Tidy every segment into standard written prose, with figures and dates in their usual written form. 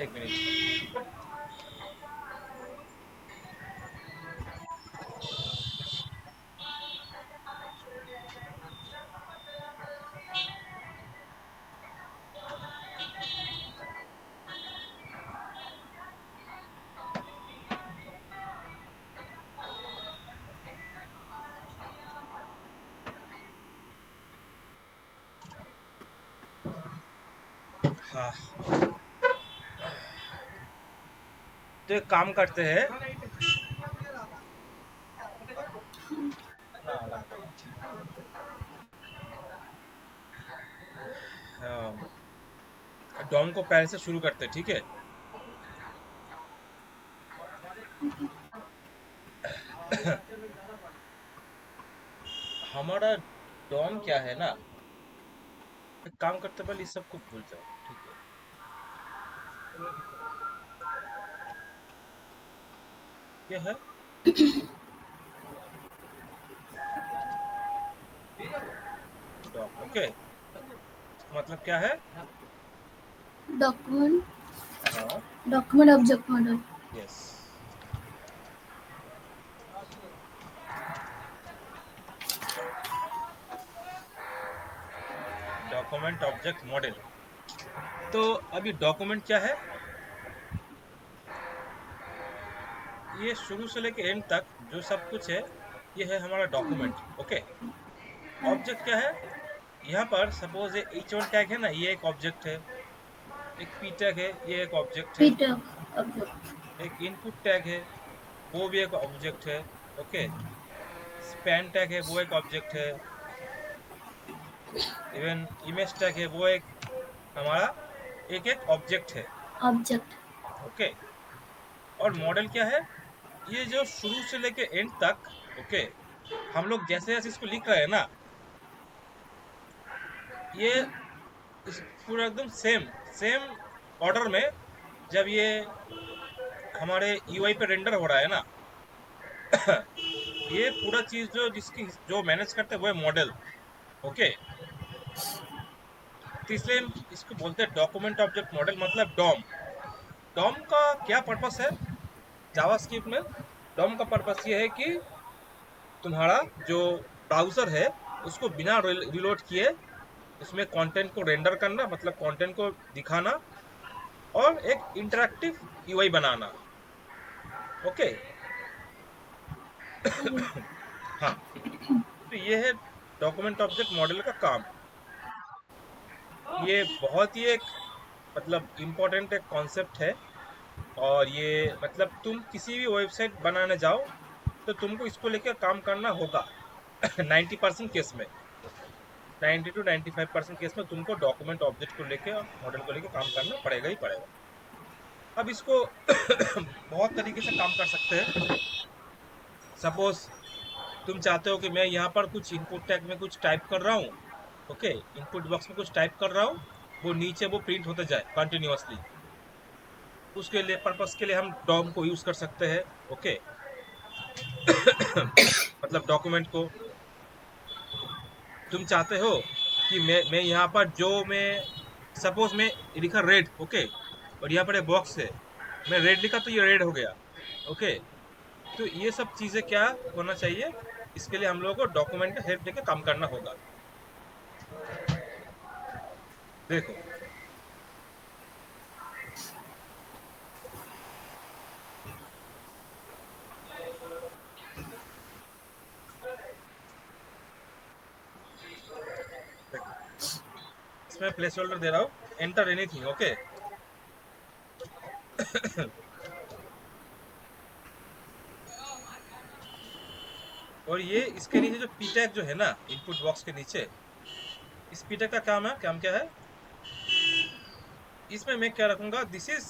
एक मिनट। हाँ, तो एक काम करते हैं। डॉम को पहले से शुरू करते हैं, ठीक है। हमारा डॉम क्या है ना, एक काम करते पहले इस सबको भूल जाओ, ठीक है। ये है डॉम, ओके। मतलब क्या है? डॉक्यूमेंट हाँ, document object model. Yes, document object model. तो अभी डॉक्यूमेंट क्या है? ये शुरू से लेके एंड तक जो सब कुछ है, ये है हमारा डॉक्यूमेंट, ओके। ऑब्जेक्ट क्या है? यहाँ पर सपोज ये H1 टैग है ना, ये एक ऑब्जेक्ट है। एक P टैग है, ये एक ऑब्जेक्ट है। Peter object. एक इनपुट टैग है, वो भी एक ऑब्जेक्ट है, ओके। स्पैन टैग है, वो एक ऑब्जेक्ट है। इवन इमेज टैग है, वो एक हमारा एक एक ऑब्जेक्ट है, ऑब्जेक्ट। ओके। और मॉडल क्या है? ये जो शुरू से लेके एंड तक, ओके, हम लोग जैसे जैसे इसको लिख रहे हैं ना, ये पूरा एकदम सेम सेम ऑर्डर में, जब ये हमारे यूआई पे रेंडर हो रहा है ना, ये पूरा चीज जिसकी जो मैनेज करते हैं वो है मॉडल, ओके। तो इसलिए हम इसको बोलते हैं डॉक्यूमेंट ऑब्जेक्ट मॉडल, मतलब डॉम। डॉम का क्या पर्पस है जावास्क्रिप्ट में? डॉम का पर्पस ये है कि तुम्हारा जो ब्राउजर है, उसको बिना रिलोड किए उसमें कंटेंट को रेंडर करना, मतलब कंटेंट को दिखाना, और एक इंटरैक्टिव यूआई बनाना, ओके। हाँ, तो ये है डॉक्यूमेंट ऑब्जेक्ट मॉडल का काम। ये बहुत ही एक मतलब इम्पोर्टेंट एक कॉन्सेप्ट है। और ये मतलब तुम किसी भी वेबसाइट बनाने जाओ तो तुमको इसको लेकर काम करना होगा। 90% केस में, 90 to 95% केस में तुमको डॉक्यूमेंट ऑब्जेक्ट को लेके और मॉडल को लेके काम करना पड़ेगा ही पड़ेगा। अब इसको बहुत तरीके से काम कर सकते हैं। सपोज तुम चाहते हो कि मैं यहाँ पर कुछ इनपुट टैग में कुछ टाइप कर रहा हूँ, ओके, इनपुट बॉक्स में कुछ टाइप कर रहा हूँ, वो नीचे वो प्रिंट होते जाए कंटिन्यूअसली। उसके लिए पर्पस के लिए हम डॉम को यूज कर सकते हैं, ओके। मतलब डॉक्यूमेंट को तुम चाहते हो कि मैं यहाँ पर जो मैं सपोज मैं लिखा रेड, ओके, और यहाँ पर एक बॉक्स है, मैं रेड लिखा तो ये रेड हो गया, ओके। तो ये सब चीजें क्या होना चाहिए, इसके लिए हम लोगों को डॉक्यूमेंट का हेल्प लेके काम करना होगा। देखो, देखो, इसमें प्लेस होल्डर दे रहा हूँ, एंटर एनीथिंग, ओके। और ये इसके नीचे जो पी टैग जो है ना, इनपुट बॉक्स के नीचे, इस पी टैग का काम क्या है? इसमें मैं क्या रखूंगा, दिस इज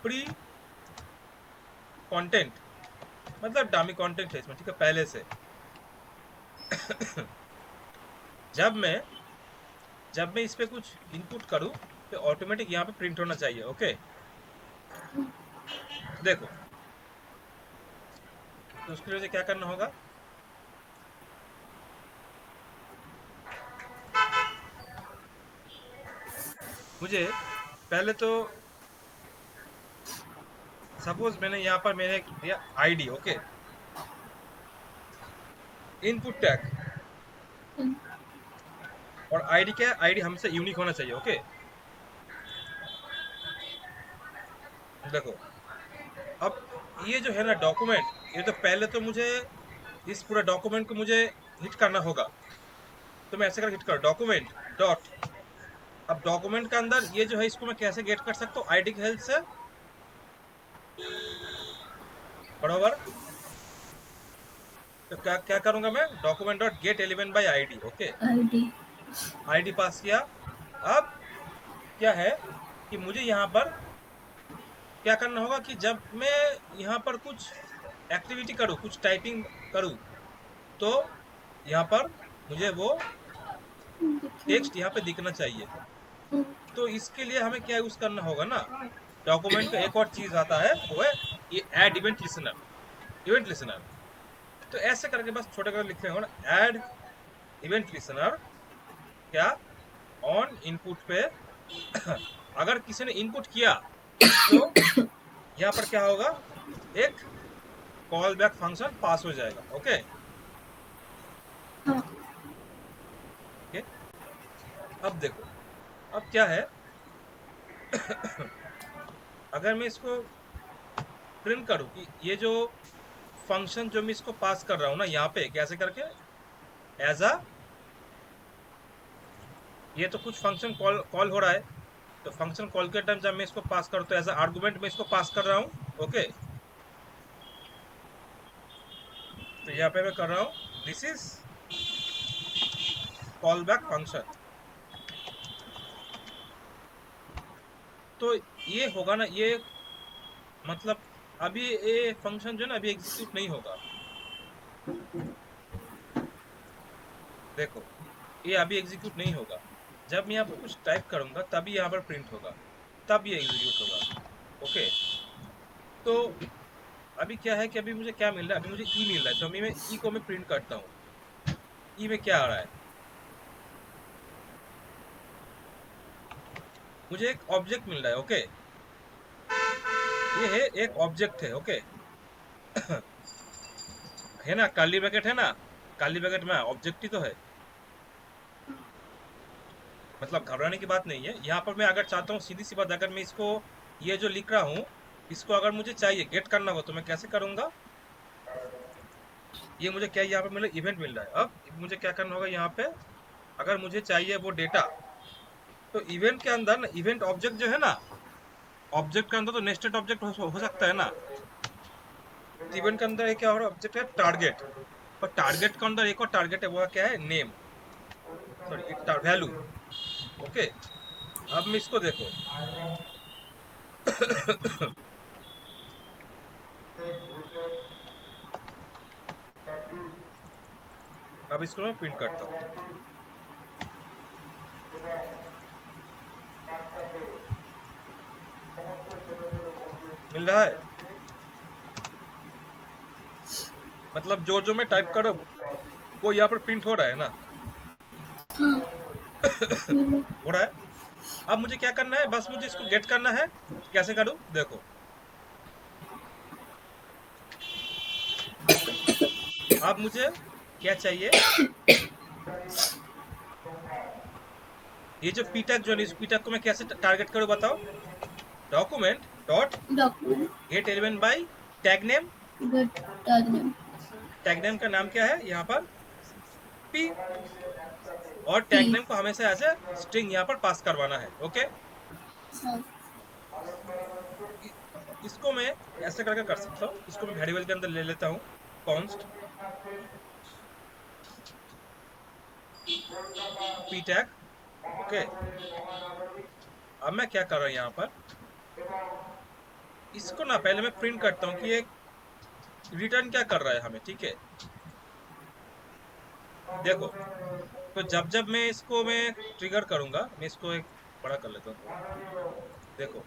प्री कंटेंट, मतलब डामी कंटेंट है इसमें, ठीक है, पहले से। जब मैं जब मैं इस पे कुछ इनपुट करूं तो ऑटोमेटिक यहाँ पे प्रिंट होना चाहिए, ओके। देखो, तो उसके लिए मुझे क्या करना होगा, मुझे पहले तो सपोज मैंने यहाँ पर मैंने दिया आईडी, ओके, इनपुट टैग, और आईडी क्या है, आईडी हमसे यूनिक होना चाहिए, ओके। देखो, अब ये जो है ना डॉक्यूमेंट, ये तो पहले तो मुझे इस पूरा डॉक्यूमेंट को मुझे हिट करना होगा। तो मैं ऐसे कर हिट कर डॉक्यूमेंट डॉट, अब डॉक्यूमेंट के अंदर ये जो है इसको मैं कैसे गेट कर सकता हूँ, आईडी की हेल्प से, बराबर। तो क्या क्या करूंगा मैं, document dot gate element bye ID, okay. ID. ID पास किया। अब क्या है कि मुझे यहाँ पर क्या करना होगा कि जब मैं यहाँ पर कुछ एक्टिविटी करूँ, कुछ टाइपिंग करूँ, तो यहाँ पर मुझे वो टेक्स्ट यहाँ पे दिखना चाहिए। तो इसके लिए हमें क्या यूज करना होगा ना, डॉक्यूमेंट का एक और चीज आता है, वो है ये add event listener. Event listener, तो ऐसे करके बस छोटे कर लिख रहे ना, ऐड इवेंट लिसनर, क्या, ऑन इनपुट पे अगर किसी ने इनपुट किया तो यहाँ पर क्या होगा, एक कॉल बैक फंक्शन पास हो जाएगा, ओके। हाँ। ओके, अब देखो, अब क्या है अगर मैं इसको प्रिंट करूं कि ये जो फंक्शन जो मैं इसको पास कर रहा हूं ना यहाँ पे कैसे करके, एज अ, ये तो कुछ फंक्शन कॉल कॉल हो रहा है, तो फंक्शन कॉल के टाइम जब मैं इसको पास करता हूँ एज अ आर्गुमेंट में इसको पास कर रहा हूँ, ओके। तो यहाँ पे मैं कर रहा हूँ this is call back function. तो ये होगा ना, ये मतलब अभी ये फंक्शन जो है ना अभी एग्जीक्यूट नहीं होगा। देखो, ये अभी एग्जीक्यूट नहीं होगा, जब मैं यहाँ पर कुछ टाइप करूंगा तभी यहाँ पर प्रिंट होगा, तब ये एग्जीक्यूट होगा, ओके। तो अभी क्या है कि अभी मुझे क्या मिल रहा है, अभी मुझे ई मिल रहा है, तो अभी मैं ई को मैं प्रिंट करता हूँ। ई में क्या आ रहा है, मुझे एक ऑब्जेक्ट मिल रहा है, ओके। ये है एक ऑब्जेक्ट है, ओके है ना, काली बैकेट है ना, काली बैकेट में ऑब्जेक्ट ही तो है, मतलब घबराने की बात नहीं है। यहाँ पर मैं अगर चाहता हूँ सीधी सी बात, अगर मैं इसको ये जो लिख रहा हूँ इसको अगर मुझे चाहिए गेट करना हो तो मैं कैसे करूंगा, ये मुझे क्या यहाँ पे मिला, इवेंट मिल रहा है। अब मुझे क्या करना होगा यहाँ पे, अगर मुझे चाहिए वो डेटा, तो इवेंट के अंदर ना, इवेंट ऑब्जेक्ट जो है ना, ऑब्जेक्ट के अंदर तो नेस्टेड ऑब्जेक्ट हो सकता है ना। इवेंट के अंदर एक क्या हो रहा है, ऑब्जेक्ट है टारगेट, और टारगेट के अंदर एक और टारगेट है, वो क्या है, नेम, सॉरी वैल्यू, ओके। अब मैं इसको देखो अब इसको मैं प्रिंट करता हूँ, मिल रहा है, मतलब जो जो मैं टाइप कर रहा हूँ वो यहाँ पर प्रिंट हो रहा है ना, हाँ। मिला। हो रहा है। अब मुझे क्या करना है, बस मुझे इसको गेट करना है, कैसे करूँ देखो। अब मुझे क्या चाहिए, ये जो पीटैग जो है इस पीटैग को मैं कैसे टारगेट करूँ बताओ, document dot document. Get element by tag name, get tag name. Tag name का नाम क्या है यहाँ पर, पी, और पी। टैग नेम को हमेशा ऐसे स्ट्रिंग यहाँ पर पास करवाना है, ओके। हाँ। इसको मैं ऐसे करके कर सकता हूँ, इसको मैं वेरिएबल के अंदर ले लेता हूँ, कॉन्स्ट पी टैग, ओके। अब मैं क्या कर रहा हूँ यहाँ पर, इसको ना पहले मैं प्रिंट करता हूँ कि ये रिटर्न क्या कर रहा है हमें, ठीक है। देखो, तो जब जब मैं इसको मैं ट्रिगर करूंगा, मैं इसको एक बड़ा कर लेता हूँ, देखो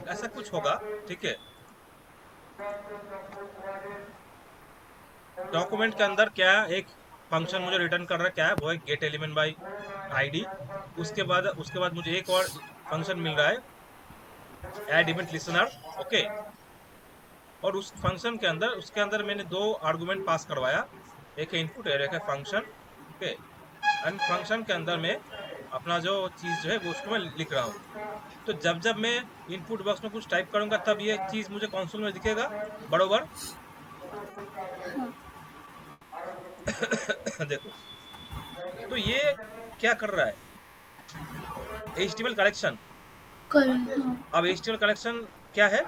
ऐसा कुछ होगा, ठीक है। डॉक्यूमेंट के अंदर क्या एक फंक्शन मुझे रिटर्न कर रहा है क्या है, वो है गेट एलिमेंट बाय आईडी। उसके बाद मुझे एक और फंक्शन मिल रहा है ऐड इवेंट लिसनर। ओके, और उस फंक्शन के अंदर उसके अंदर मैंने दो आर्गुमेंट पास करवाया, एक है इनपुट और एक है फंक्शन। ओके, एंड फंक्शन के अंदर में अपना जो चीज़ जो है वो उसको मैं लिख रहा हूँ। तो जब जब मैं इनपुट बॉक्स में कुछ टाइप करूंगा तब ये चीज़ मुझे कंसोल में दिखेगा बरोबर। हाँ, देखो, तो ये क्या कर रहा है, HTML कलेक्शन। हाँ, अब HTML कलेक्शन क्या है,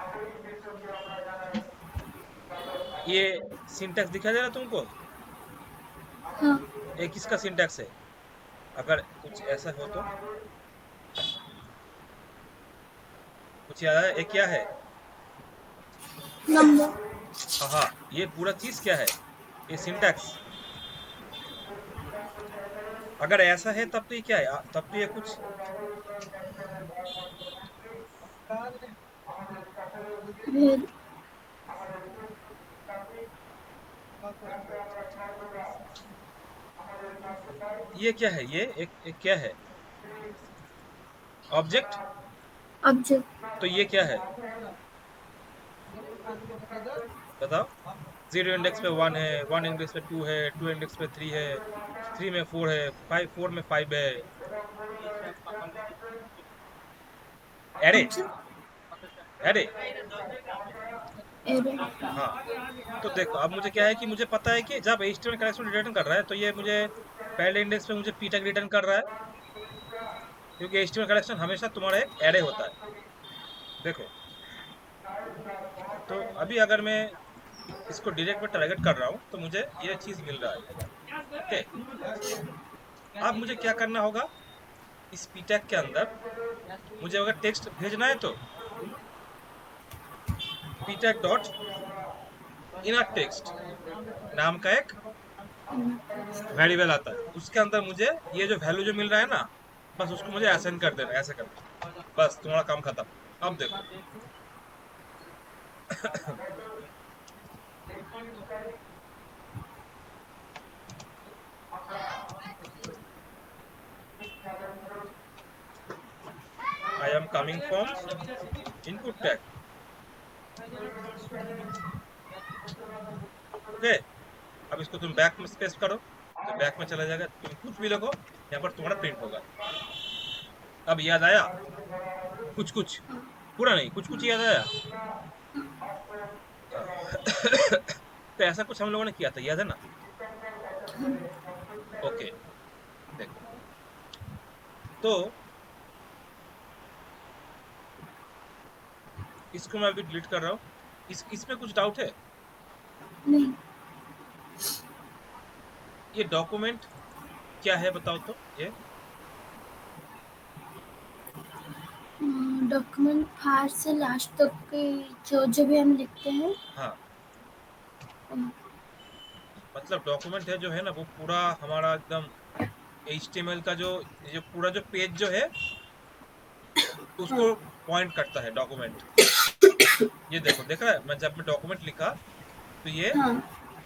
ये सिंटैक्स दिखाई दे रहा है तुमको, हाँ, ये किसका सिंटैक्स है, अगर कुछ ऐसा हो तो कुछ याद आया, ये क्या है। नंबर, हाँ हाँ, ये पूरा चीज क्या है, ये सिंटैक्स। अगर ऐसा है तब तो ये क्या है, तब तो ये कुछ, फिर ये क्या है, ये एक क्या है, ऑब्जेक्ट। ऑब्जेक्ट, तो ये क्या है बताओ, जीरो इंडेक्स पे वन है, वन इंडेक्स पे टू है, टू इंडेक्स पे थ्री है, थ्री में फोर है, फाइव फोर में फाइव है, एरे, ऑब्जेक्ट, एरे। एरे, हाँ, तो देखो अब मुझे क्या है कि मुझे पता है कि जब HTML कलेक्शन रिटर्न कर रहा है तो ये मुझे पहले इंडेक्स पे मुझे p टैग रिटर्न कर रहा है, क्योंकि HTML कलेक्शन हमेशा तुम्हारा एक एरे होता है। देखो, तो अभी अगर मैं इसको डायरेक्ट में टारगेट कर रहा हूँ तो मुझे ये चीज मिल रहा है। ओके, अब मुझे क्या करना होगा, इस p टैग के अंदर मुझे अगर टेक्स्ट भेजना है तो p tag dot inner text नाम का एक वेरिएबल आता है, उसके अंदर मुझे ये जो वैल्यू जो मिल रहा है ना, बस उसको मुझे असाइन कर देना है, ऐसे करके बस तुम्हारा काम खत्म। अब देखो, I am coming from input tag. Okay, अब इसको तुम बैक में स्पेस करो तो बैक में चला जाएगा, तुम कुछ भी लिखो यहाँ पर तुम्हारा प्रिंट होगा। अब याद आया कुछ कुछ, पूरा नहीं, कुछ कुछ याद आया। तो ऐसा कुछ हम लोगों ने किया था, याद है ना। ओके, देखो, तो इसको मैं अभी डिलीट कर रहा हूँ। इसमें कुछ डाउट है, नहीं, ये डॉक्यूमेंट क्या है बताओ तो ये। डॉक्यूमेंट फर्स्ट से लास्ट तक के जो जो भी हम लिखते हैं, हाँ, हम- मतलब डॉक्यूमेंट है जो है ना वो पूरा हमारा एकदम HTML का जो पूरा जो पेज जो है हाँ, उसको पॉइंट करता है डॉक्यूमेंट। ये देखो, देख रहा है, मैं जब मैं डॉक्यूमेंट लिखा तो ये हाँ,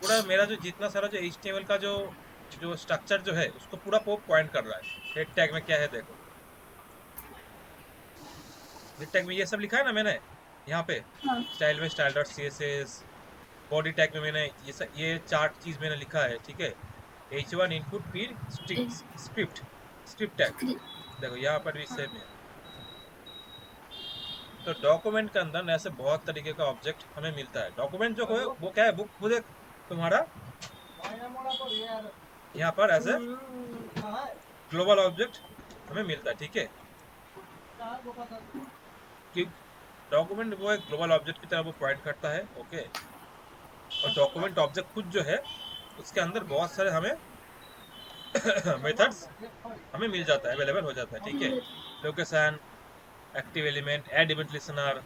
पूरा मेरा जो जितना सारा जो HTML का जो जो स्ट्रक्चर जो है उसको पूरा पॉइंट कर रहा है। हेड टैग में क्या है देखो, हेड टैग में ये सब लिखा है ना मैंने यहाँ पे, हाँ, स्टाइल में style dot CSS, body tag में मैंने ये चार चीज मैंने लिखा है, ठीक है। H1 इनपुट फिर एक स्क्रिप्ट, स्क्रिप्ट टैग, स्क्रिप्ट, देखो यहाँ पर भी हाँ, सेम है। तो डॉक्यूमेंट के अंदर ऐसे बहुत तरीके का ऑब्जेक्ट हमें मिलता है। डॉक्यूमेंट जो है वो क्या है, बुक खुद एक तुम्हारा यहाँ पर ऐसे ग्लोबल ऑब्जेक्ट हमें मिलता है, ठीक है। कि डॉक्यूमेंट वो एक ग्लोबल ऑब्जेक्ट की तरह वो पॉइंट करता है। ओके, और डॉक्यूमेंट ऑब्जेक्ट खुद जो है उसके अंदर बहुत सारे हमें मेथड्स हमें मिल जाता है, अवेलेबल हो जाता है, ठीक है। मिल location, active element, add event listener,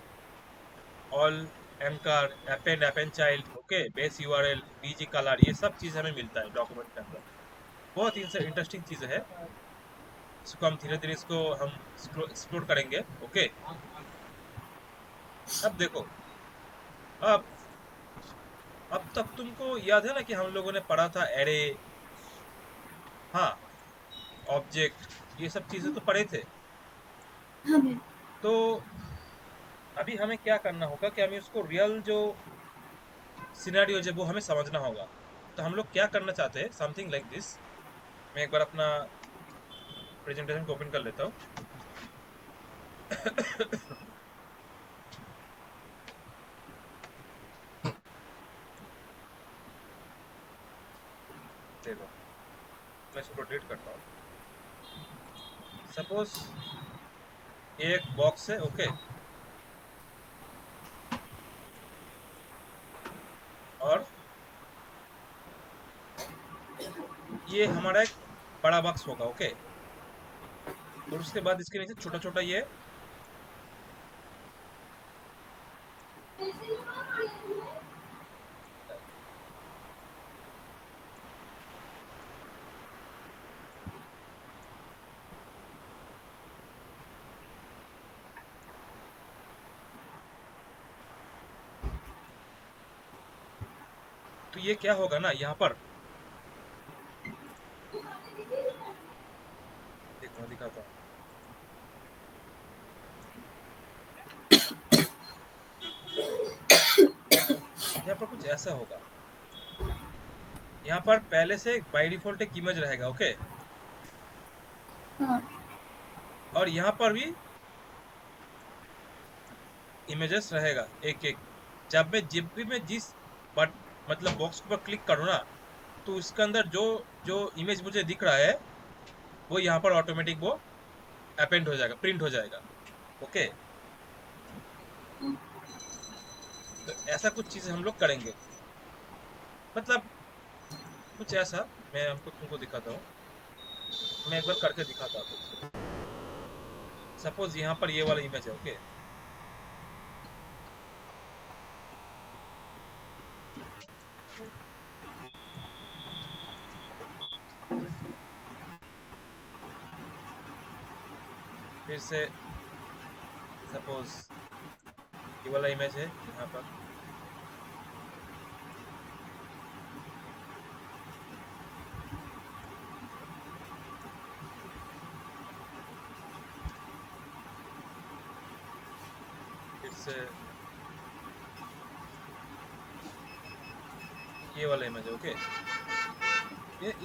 all anchor, append child, okay, base URL, BG colour, ये सब चीज़ हमें मिलता है डॉक्यूमेंट के अंदर। बहुत इंटरेस्टिंग चीज़ है, इसको हम धीरे धीरे इसको हम एक्सप्लोर करेंगे। ओके, अब देखो, अब अब तक तुमको याद है ना कि हम लोगों ने पढ़ा था एरे, हाँ, ऑब्जेक्ट, ये सब चीजें तो पढ़े थे। हाँ मैम। तो अभी हमें क्या करना होगा कि हमें उसको रियल जो सिनेरियो है वो हमें समझना होगा। तो हम लोग क्या करना चाहते हैं, समथिंग लाइक दिस। मैं एक बार अपना प्रेजेंटेशन को ओपन कर लेता हूँ। देखो, मैं इसको रोटेट करता हूँ। सपोज ये एक बॉक्स है, ओके। और ये हमारा एक बड़ा बॉक्स होगा, ओके। और उसके बाद इसके नीचे छोटा छोटा ये, तो ये क्या होगा ना यहाँ पर, देखो मैं दिखाता हूँ। यहाँ पर कुछ ऐसा होगा। यहाँ पर पहले से बाय डिफॉल्ट एक इमेज रहेगा, ओके। हाँ। और यहाँ पर भी इमेजेस रहेगा एक एक। जब भी मैं जिस बट मतलब बॉक्स के ऊपर क्लिक करूँ ना, तो उसके अंदर जो जो इमेज मुझे दिख रहा है वो यहाँ पर ऑटोमेटिक वो अपेंड हो जाएगा, प्रिंट हो जाएगा, ओके। तो ऐसा कुछ चीजें हम लोग करेंगे, मतलब कुछ ऐसा। मैं हमको तुमको दिखाता हूँ, मैं एक बार करके दिखाता हूँ तुमको। सपोज यहाँ पर ये वाला इमेज है, ओके। फिर से सपोज ये वाला इमेज है यहाँ पर। फिर से ये वाला इमेज है, ओके।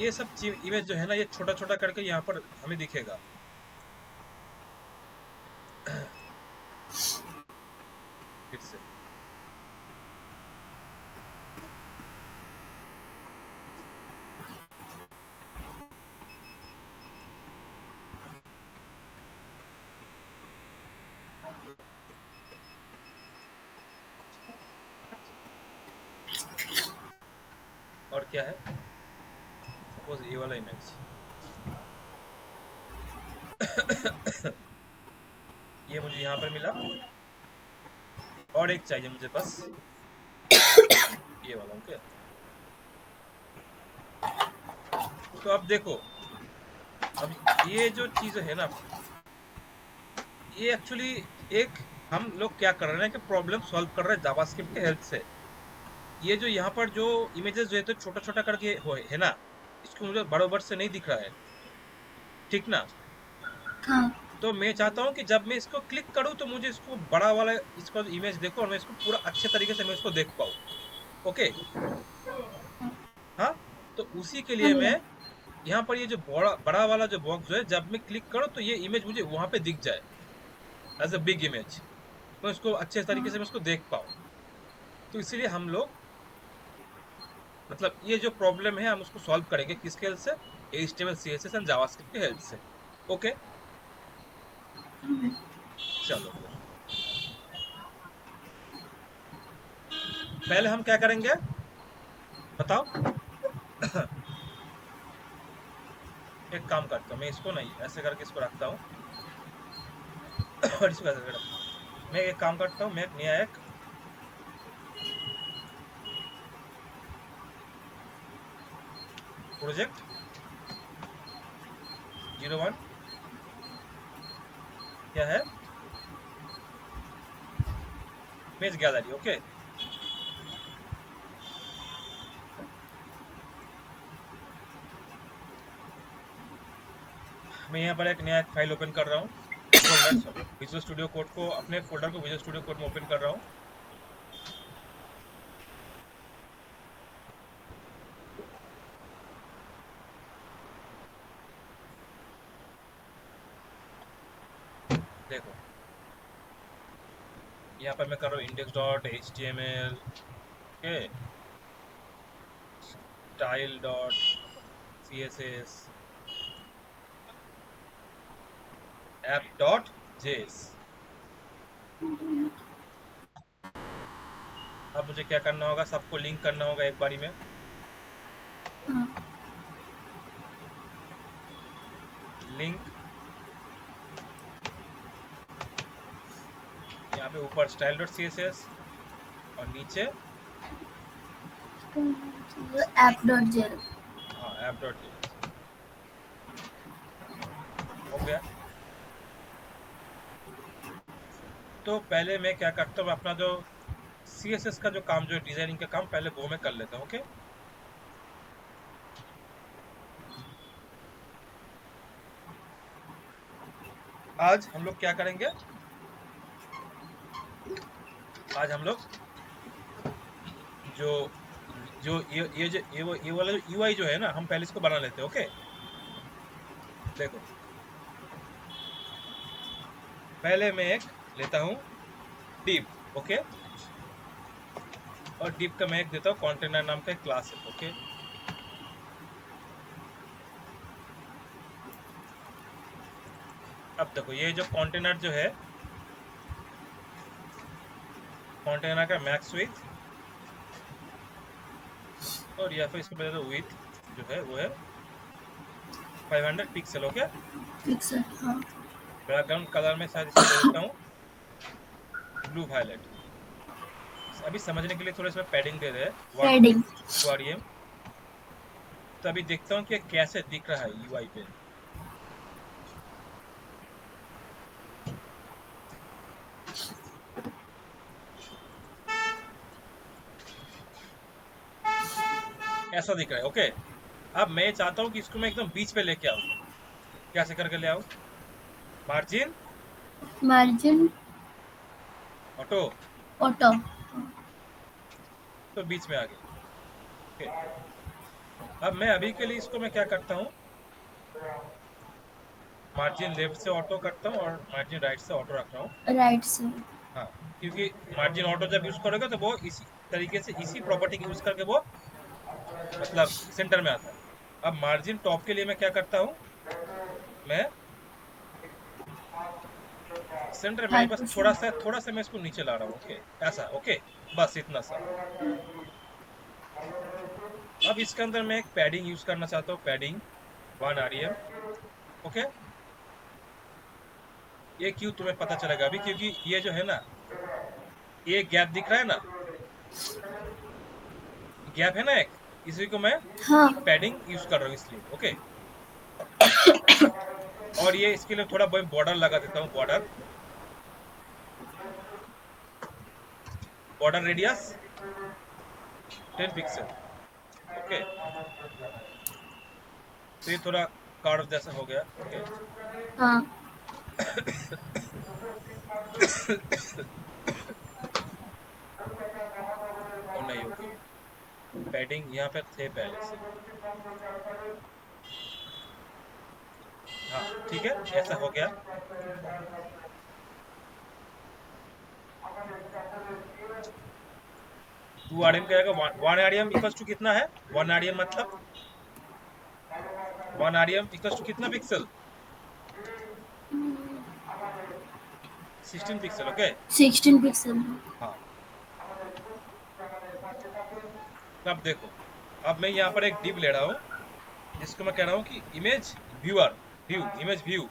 ये सब इमेज जो है ना, ये छोटा छोटा करके यहाँ पर हमें दिखेगा। फिर से और क्या है, सपोज ये वाला इमेज। ये मुझे यहाँ पर मिला, और एक चाहिए मुझे बस, ये वाला, ओके। तो अब देखो, अब ये जो चीज है ना, ये एक्चुअली एक, हम लोग क्या कर रहे हैं कि प्रॉब्लम सॉल्व कर रहे हैं जावास्क्रिप्ट के हेल्प से। ये जो यहाँ पर जो इमेजेस जो है तो छोटा छोटा करके है ना, इसको मुझे बराबर से नहीं दिख रहा है, ठीक ना। हाँ। तो मैं चाहता हूँ कि जब मैं इसको क्लिक करूँ तो मुझे इसको बड़ा वाला इसका इमेज देखो, और मैं इसको पूरा अच्छे तरीके से मैं इसको देख पाऊँ, ओके। हाँ, तो उसी के हाँ लिए भैया। मैं यहाँ पर ये जो बड़ा बड़ा वाला जो बॉक्स जो है, जब मैं क्लिक करूँ तो ये इमेज मुझे वहां पे दिख जाए एज अ बिग इमेज, मैं उसको अच्छे तरीके से हाँ। मैं उसको देख पाऊँ। तो इसीलिए हम लोग, मतलब ये जो प्रॉब्लम है हम उसको सॉल्व करेंगे किसके हेल्प से, HTML CSS एंड जावास्क्रिप्ट के हेल्प से, ओके। चलो फिर पहले हम क्या करेंगे बताओ। एक काम करता हूँ, मैं इसको नहीं ऐसे करके इसको रखता हूँ। और इसको ऐसे करके रखता हूँ। मैं एक काम करता हूँ, मैं एक नया एक प्रोजेक्ट 01 क्या है, इमेज गैलरी, ओके। मैं यहाँ पर एक नया फाइल ओपन कर रहा हूँ, फोल्डर, विजुअल स्टूडियो कोड को, अपने फोल्डर को विजुअल स्टूडियो कोड में ओपन कर रहा हूँ। देखो यहाँ पर मैं कर रहा हूँ index.html, ओके, style.css, app.js। अब मुझे क्या करना होगा, सबको लिंक करना होगा एक बारी में। हाँ, लिंक, यहाँ पे ऊपर style.css और नीचे app.js। हाँ app.js। हो गया। तो पहले मैं क्या करता हूँ, अपना जो CSS का जो काम, जो डिजाइनिंग का काम, पहले वो मैं कर लेता हूँ। ओके, आज हम लोग क्या करेंगे, आज हम लोग जो जो ये वाला जो UI जो है ना, हम पहले इसको बना लेते हैं। ओके, देखो पहले मैं एक लेता हूँ div। ओके, और div का मैं एक देता हूँ कंटेनर नाम का एक क्लास है। ओके, अब देखो ये जो कंटेनर जो है, कंटेनर का मैक्स विथ, और या फिर इसको बता दो विथ जो है वो है 500 पिक्सल। Okay, pixel. हाँ, बैकग्राउंड कलर में शायद इसको दे देता हूँ ब्लू वायलेट। अभी समझने के लिए थोड़ा इसमें पैडिंग दे रहे हैं, 1 पैडिंग। 2 rem। तो अभी देखता हूँ कि कैसे दिख रहा है UI पे। ऐसा दिख रहा है। ओके, अब मैं चाहता हूँ कि इसको मैं एकदम बीच पे लेके आऊँ। कैसे करके ले आऊँ, मार्जिन मार्जिन ऑटो, ऑटो। तो बीच में आ गया। ओके, अब मैं अभी के लिए इसको मैं क्या करता हूँ, मार्जिन लेफ्ट से ऑटो करता हूँ और मार्जिन राइट से ऑटो रख रहा हूँ। राइट से। हाँ, क्योंकि मार्जिन ऑटो जब यूज करोगे तो वो इसी तरीके से, इसी प्रॉपर्टी यूज करके वो मतलब सेंटर में आता है। अब मार्जिन टॉप के लिए मैं क्या करता हूँ, मैं सेंटर में नहीं, बस 5%। थोड़ा सा मैं इसको नीचे ला रहा हूँ। ओके, ऐसा। ओके, बस इतना सा। अब इसके अंदर मैं एक पैडिंग यूज करना चाहता हूँ, पैडिंग 1 rem। ओके, ये क्यों तुम्हें पता चलेगा अभी, क्योंकि ये जो है ना, ये गैप दिख रहा है ना, गैप है ना एक, इसी को मैं हाँ, पैडिंग यूज कर रहा हूँ इसलिए। ओके, और ये इसके लिए थोड़ा बहुत बॉर्डर लगा देता हूँ, border, border radius 10 pixel. Okay, तो ये थोड़ा कार्व जैसा हो गया। ओके, हाँ, और नहीं होगी, पैडिंग यहाँ पे थे पहले से। हाँ ठीक है, ऐसा हो गया। 2 rem कहेगा, 1 rem इक्वल्स टू कितना है, 1 rem मतलब 1 rem इक्वल्स टू कितना पिक्सल, 16 पिक्सल। Okay, 16 pixel. हाँ। अब देखो, अब मैं यहाँ पर एक डिव ले रहा हूँ, जिसको मैं कह रहा हूँ कि image viewer, view, image view.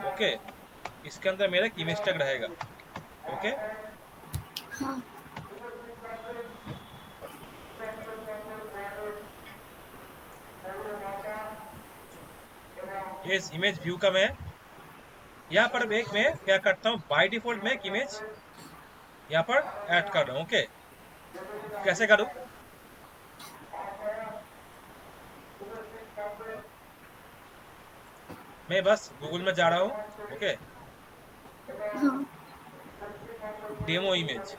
Okay, इसके अंदर मेरा एक इमेज टैग रहेगा। ओके, हाँ, ये इस इमेज व्यू का मैं यहाँ पर एक मैं क्या करता हूँ, बाय डिफॉल्ट मैं एक इमेज यहाँ पर ऐड कर रहा हूँ। ओके, कैसे करूँ, मैं बस गूगल में जा रहा हूँ, ओके, हाँ डेमो इमेज,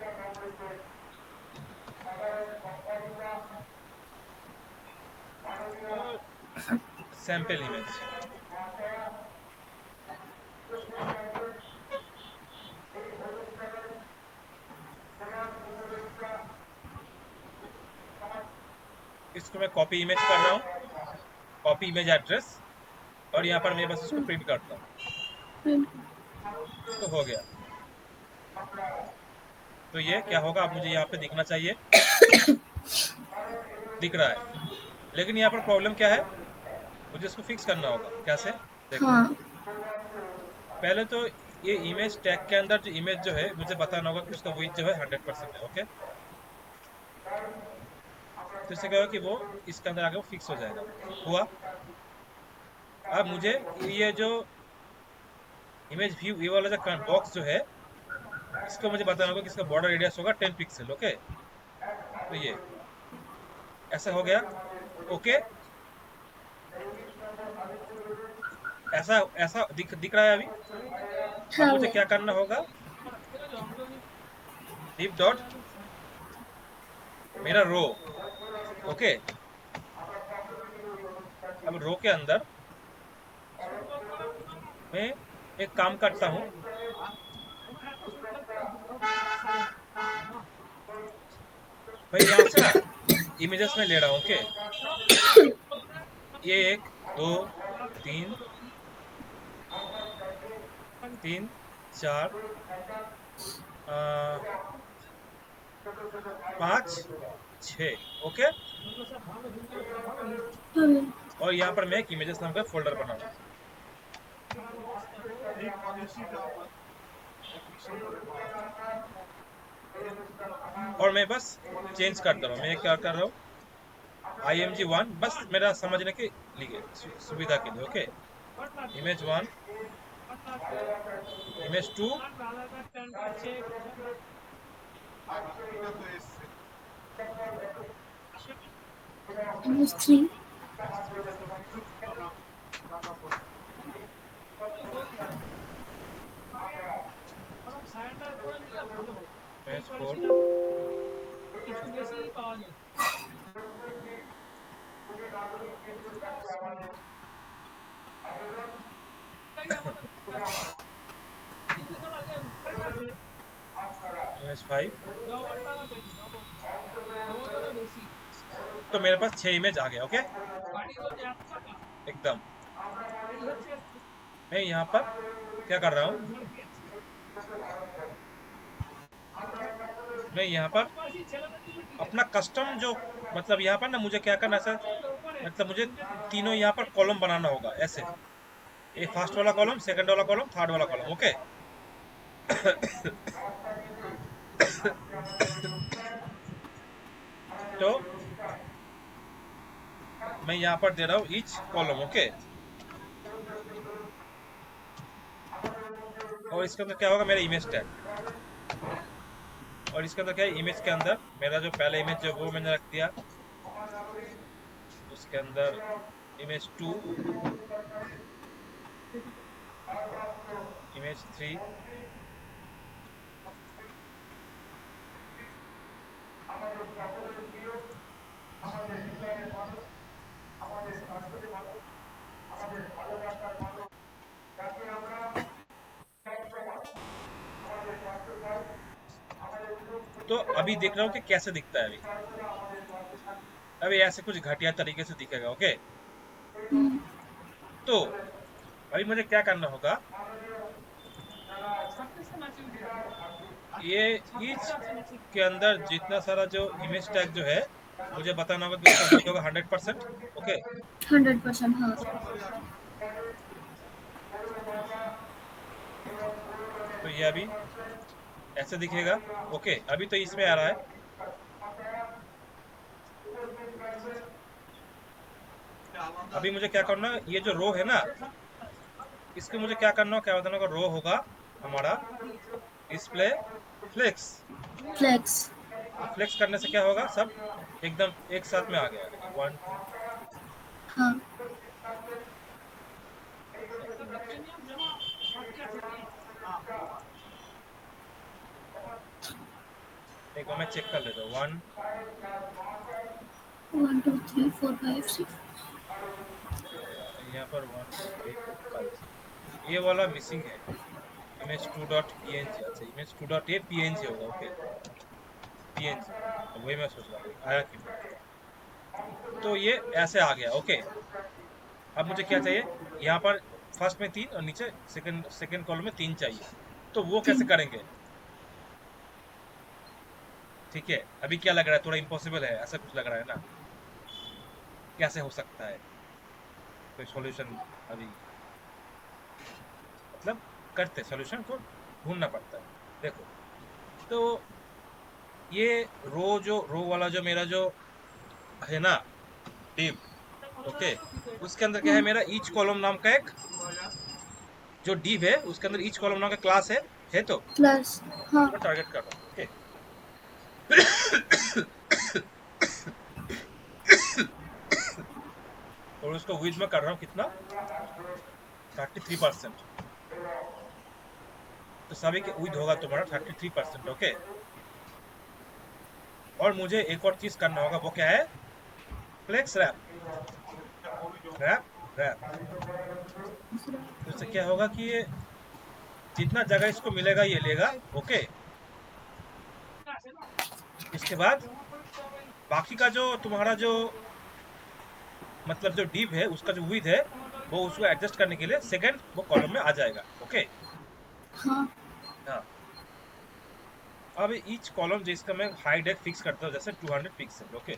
सैंपल इमेज, इसको मैं कॉपी इमेज कर रहा हूँ, कॉपी इमेज एड्रेस, और यहाँ पर मैं बस इसको प्रिंट करता हूँ, प्रिंट। तो हो गया। तो ये क्या होगा, अब मुझे यहाँ पे दिखना चाहिए, दिख रहा है, लेकिन यहाँ पर प्रॉब्लम क्या है, मुझे इसको फिक्स करना होगा। कैसे? देखो, हाँ पहले तो ये इमेज टैग के अंदर जो इमेज जो है, मुझे बताना होगा कि उसका वेट जो है 100% है, ओके। तो इससे क्या होगा कि वो इसके अंदर आके वो फिक्स हो जाएगा। हुआ। अब मुझे ये जो इमेज व्यू, ये वाला जो बॉक्स जो है, इसको मुझे बताना होगा कि इसका बॉर्डर रेडियस होगा 10 पिक्सल, ओके। तो ये ऐसा हो गया, ओके। ऐसा ऐसा दिख रहा है अभी। अब हाँ मुझे भाई। क्या करना होगा, डिप डॉट मेरा रो, ओके। अब रो के अंदर मैं एक काम करता हूँ, भाई यहाँ से ना इमेजेस में ले रहा हूँ, ओके। ये 1 2 3 3 4 5 6, ओके। हाँ भाई। और यहाँ पर मैं एक इमेजेस नाम का फोल्डर बनाऊंगा, और मैं बस चेंज कर दे रहा हूँ। मैं क्या कर रहा हूँ, IMG1, बस मेरा समझने के लिए, सुविधा के लिए, okay. Image 1, image 2, MS3। Image 4, image 5। तो मेरे पास 6 इमेज आ गया, ओके, एकदम। मैं यहाँ पर क्या कर रहा हूँ, मैं यहाँ पर अपना कस्टम जो, मतलब यहाँ पर ना मुझे क्या करना है, मतलब मुझे तीनों यहाँ पर कॉलम बनाना होगा, ऐसे। ये फर्स्ट वाला कॉलम, सेकंड वाला कॉलम, थर्ड वाला कॉलम, ओके। तो मैं यहाँ पर दे रहा हूँ ईच कॉलम, ओके। और इसके अंदर क्या होगा, मेरा इमेज टैग। और इसके अंदर क्या है, इमेज के अंदर मेरा जो पहला इमेज है वो मैंने रख दिया, उसके अंदर इमेज 2, इमेज 3, तो अभी देख रहा हूँ कि कैसे दिखता है अभी। अभी ऐसे कुछ घटिया तरीके से दिखेगा, ओके। तो अभी मुझे क्या करना होगा, ये ईच के अंदर जितना सारा जो इमेज टैग जो है, मुझे बताना होगा कि उसका वेट होगा 100%, ओके। 100%। हाँ। तो ये अभी ऐसे दिखेगा, ओके। अभी तो इसमें आ रहा है। अभी मुझे क्या करना है, ये जो रो है ना, इसके मुझे क्या करना होगा, क्या बताना होगा, रो होगा हमारा डिस्प्ले फ्लेक्स। फ्लेक्स। फ्लेक्स करने से क्या होगा, सब एकदम एक साथ में आ गया, वन। हाँ एक बार मैं चेक कर लेता हूँ। 1 1 2 3 4 5 6 यहाँ पर 1 2 3 4 5 ये वाला मिसिंग है। इमेज 2 डॉट png, अच्छा इमेज 2 डॉट ये png होगा। ओके png, वही मैं सोच रहा था आया कि नहीं। तो ये ऐसे आ गया। ओके अब मुझे क्या चाहिए, यहाँ पर फर्स्ट में 3 और नीचे सेकंड सेकंड कॉलम में 3 चाहिए। तो वो कैसे 3 करेंगे? ठीक है, अभी क्या लग रहा है, थोड़ा इम्पॉसिबल है ऐसा कुछ लग रहा है ना? कैसे हो सकता है? कोई सॉल्यूशन अभी मतलब करते, सॉल्यूशन को ढूंढना पड़ता है। देखो, तो ये रो वाला जो मेरा जो है ना डिव, ओके, उसके अंदर क्या है, हाँ मेरा ईच कॉलम नाम का एक जो डिव है, उसके अंदर ईच कॉलम नाम का क्लास है तो प्लस हाँ मैं टारगेट कर रहा हूँ। ओके और उसको विद में कर रहा हूँ कितना, 33%। तो सभी के विद होगा तुम्हारा 33%। ओके और मुझे एक और चीज करना होगा, वो क्या है, फ्लेक्स रैप रैप रैप। तो इससे क्या होगा कि ये जितना जगह इसको मिलेगा ये लेगा। ओके इसके बाद बाकी का जो तुम्हारा जो मतलब जो डिव है उसका जो विथ है वो उसको एडजस्ट करने के लिए सेकंड वो कॉलम में आ जाएगा। ओके हाँ हाँ, अब ईच कॉलम जिसका मैं हाइड एक फिक्स करता हूँ, जैसे 200 पिक्सल। ओके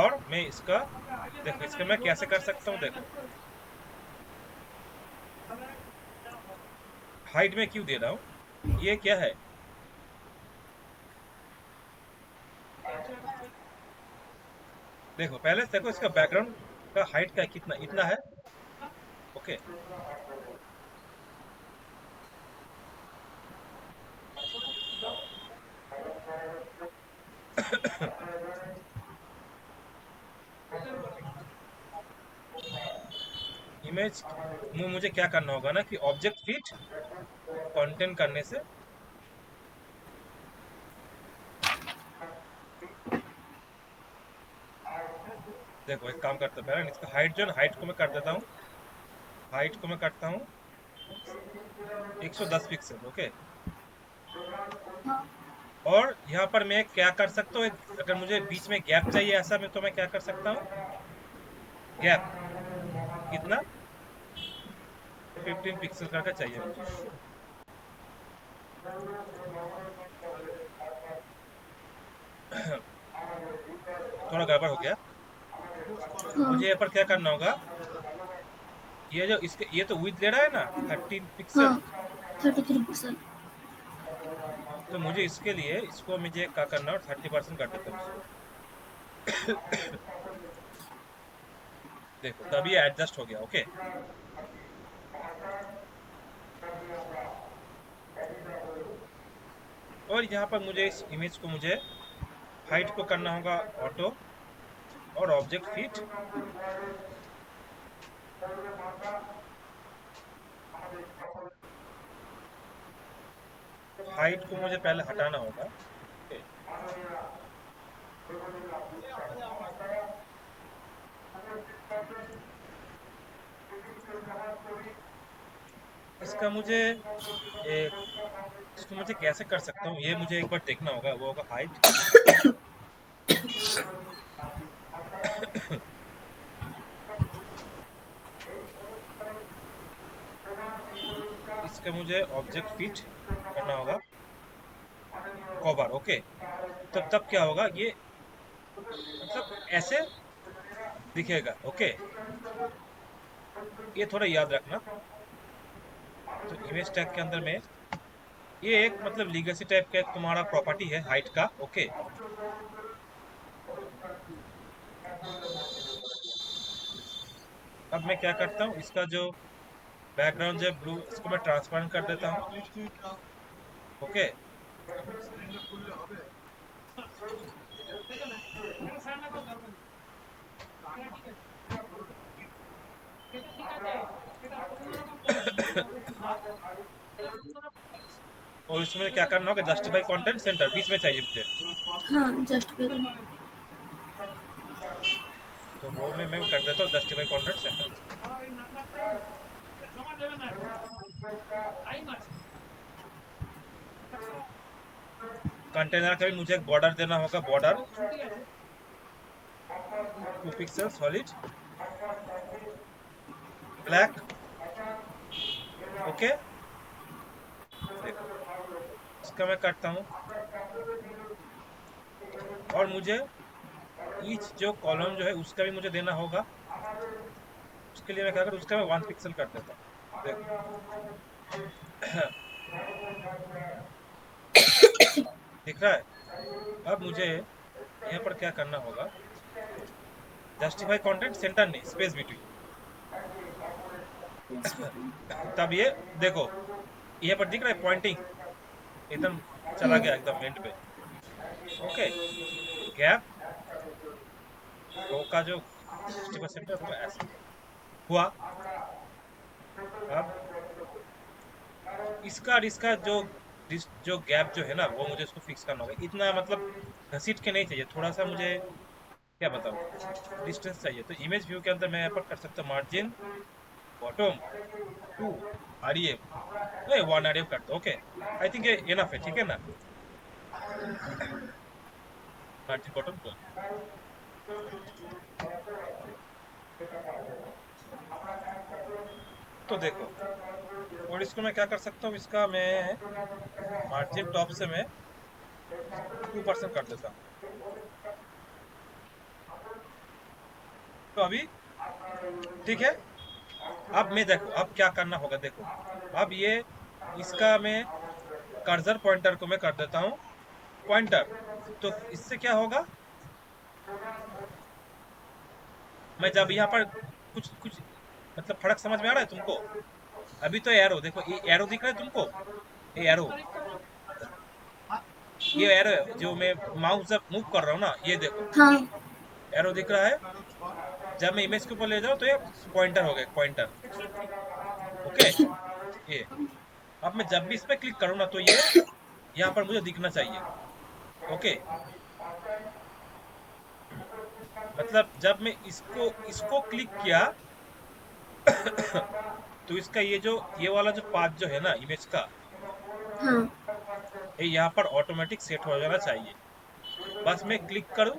और मैं इसका देखो, इसका मैं कैसे कर सकता हूँ, देखो हाइड में क्यों दे रहा हूँ, ये क्या है, देखो पहले से देखो इसका बैकग्राउंड का हाइट का कितना, इतना है। ओके इमेज मुझे क्या करना होगा ना कि ऑब्जेक्ट फिट कंटेंट करने से, देखो एक काम करते हैं, पहले इसका हाइट जो है हाइट को मैं कर देता हूँ, हाइट को मैं करता हूँ 110 पिक्सल। ओके हाँ और यहाँ पर मैं क्या कर सकता हूँ, अगर मुझे बीच में गैप चाहिए ऐसा में, तो मैं क्या कर सकता हूँ, गैप कितना 15 पिक्सल का चाहिए मुझे। थोड़ा गड़बड़ हो गया। हाँ मुझे यहाँ पर क्या करना होगा, ये जो इसके ये तो विड्थ ले रहा है ना 13 पिक्सल, हाँ 33%। तो मुझे इसके लिए इसको मुझे क्या करना है, 30% कर देता हूँ इसको। देखो तभी एडजस्ट हो गया। ओके और यहाँ पर मुझे इस इमेज को मुझे हाइट को करना होगा ऑटो, और ऑब्जेक्ट फिट हाइट को मुझे पहले हटाना होगा। ओके इसका मुझे इसको मुझे कैसे कर सकता हूँ, ये मुझे एक बार देखना होगा, वो होगा हाइट। इसका मुझे ऑब्जेक्ट फिट करना होगा कवर। ओके तब क्या होगा, ये मतलब ऐसे दिखेगा। ओके ये थोड़ा याद रखना। तो इमेज टैग के अंदर में ये एक मतलब लीगेसी टाइप का एक तुम्हारा प्रॉपर्टी है हाइट का। ओके अब मैं क्या करता हूँ, इसका जो बैकग्राउंड जो ब्लू इसको मैं ट्रांसपेरेंट कर देता हूँ। ओके और इसमें क्या करना होगा, जस्टिफाई कंटेंट सेंटर बीच में चाहिए मुझे। हाँ जस्ट बिलो। तो रो में मैं कर देता हूँ जस्टिफाई कंटेंट सेंटर। कंटेनर का भी मुझे एक बॉर्डर देना होगा, border 2 pixel solid black. Okay, देखो इसका मैं करता हूँ। और मुझे ईच जो कॉलम जो है उसका भी मुझे देना होगा। उसके लिए मैं क्या करूँ, उसका मैं 1 पिक्सल कर देता हूँ। देखो दिख रहा है। अब मुझे यहाँ पर क्या करना होगा, जस्टिफाई कंटेंट सेंटर नहीं, स्पेस बिटवीन। Plus below. तब ये देखो, यहाँ पर दिख रहा है पॉइंटिंग एकदम चला गया एकदम एंड पे। ओके, गैप रो का जो 60% है वो ऐसे हुआ। अब इसका और इसका जो गैप जो है ना, वो मुझे इसको फिक्स करना होगा। इतना मतलब घसीट के नहीं चाहिए, थोड़ा सा मुझे क्या बताऊँ डिस्टेंस चाहिए। तो इमेज व्यू के अंदर मैं यहाँ पर कर सकता हूँ मार्जिन बॉटम 2 आरईएम, नहीं 1 आरईएम कर दो। ओके, आई थिंक ये इनफ है, ठीक है ना। Margin bottom 2। तो देखो, और इसको मैं क्या कर सकता हूँ, इसका मैं मार्जिन टॉप से मैं 2% कर देता हूँ। तो अभी ठीक है। अब मैं देखो अब क्या करना होगा, देखो अब ये इसका मैं कर्सर पॉइंटर को मैं कर देता हूँ पॉइंटर। तो इससे क्या होगा, मैं जब यहाँ पर कुछ कुछ मतलब फर्क समझ में आ रहा है तुमको। अभी तो एरो देखो, ये एरो दिख रहा है तुमको, ये एरो, ये एरो है जो मैं माउस जब मूव कर रहा हूँ ना, ये देखो हाँ एरो दिख रहा है। जब मैं इमेज के ऊपर ले जाऊँ तो ये पॉइंटर हो गया, पॉइंटर। ओके, ये अब मैं जब भी इस पे क्लिक करूँ ना, तो ये यहाँ पर मुझे दिखना चाहिए। ओके, मतलब जब मैं इसको इसको क्लिक किया तो इसका ये वाला जो पाथ जो है ना इमेज का, हाँ ये यहाँ पर ऑटोमेटिक सेट हो जाना चाहिए। बस मैं क्लिक करूँ,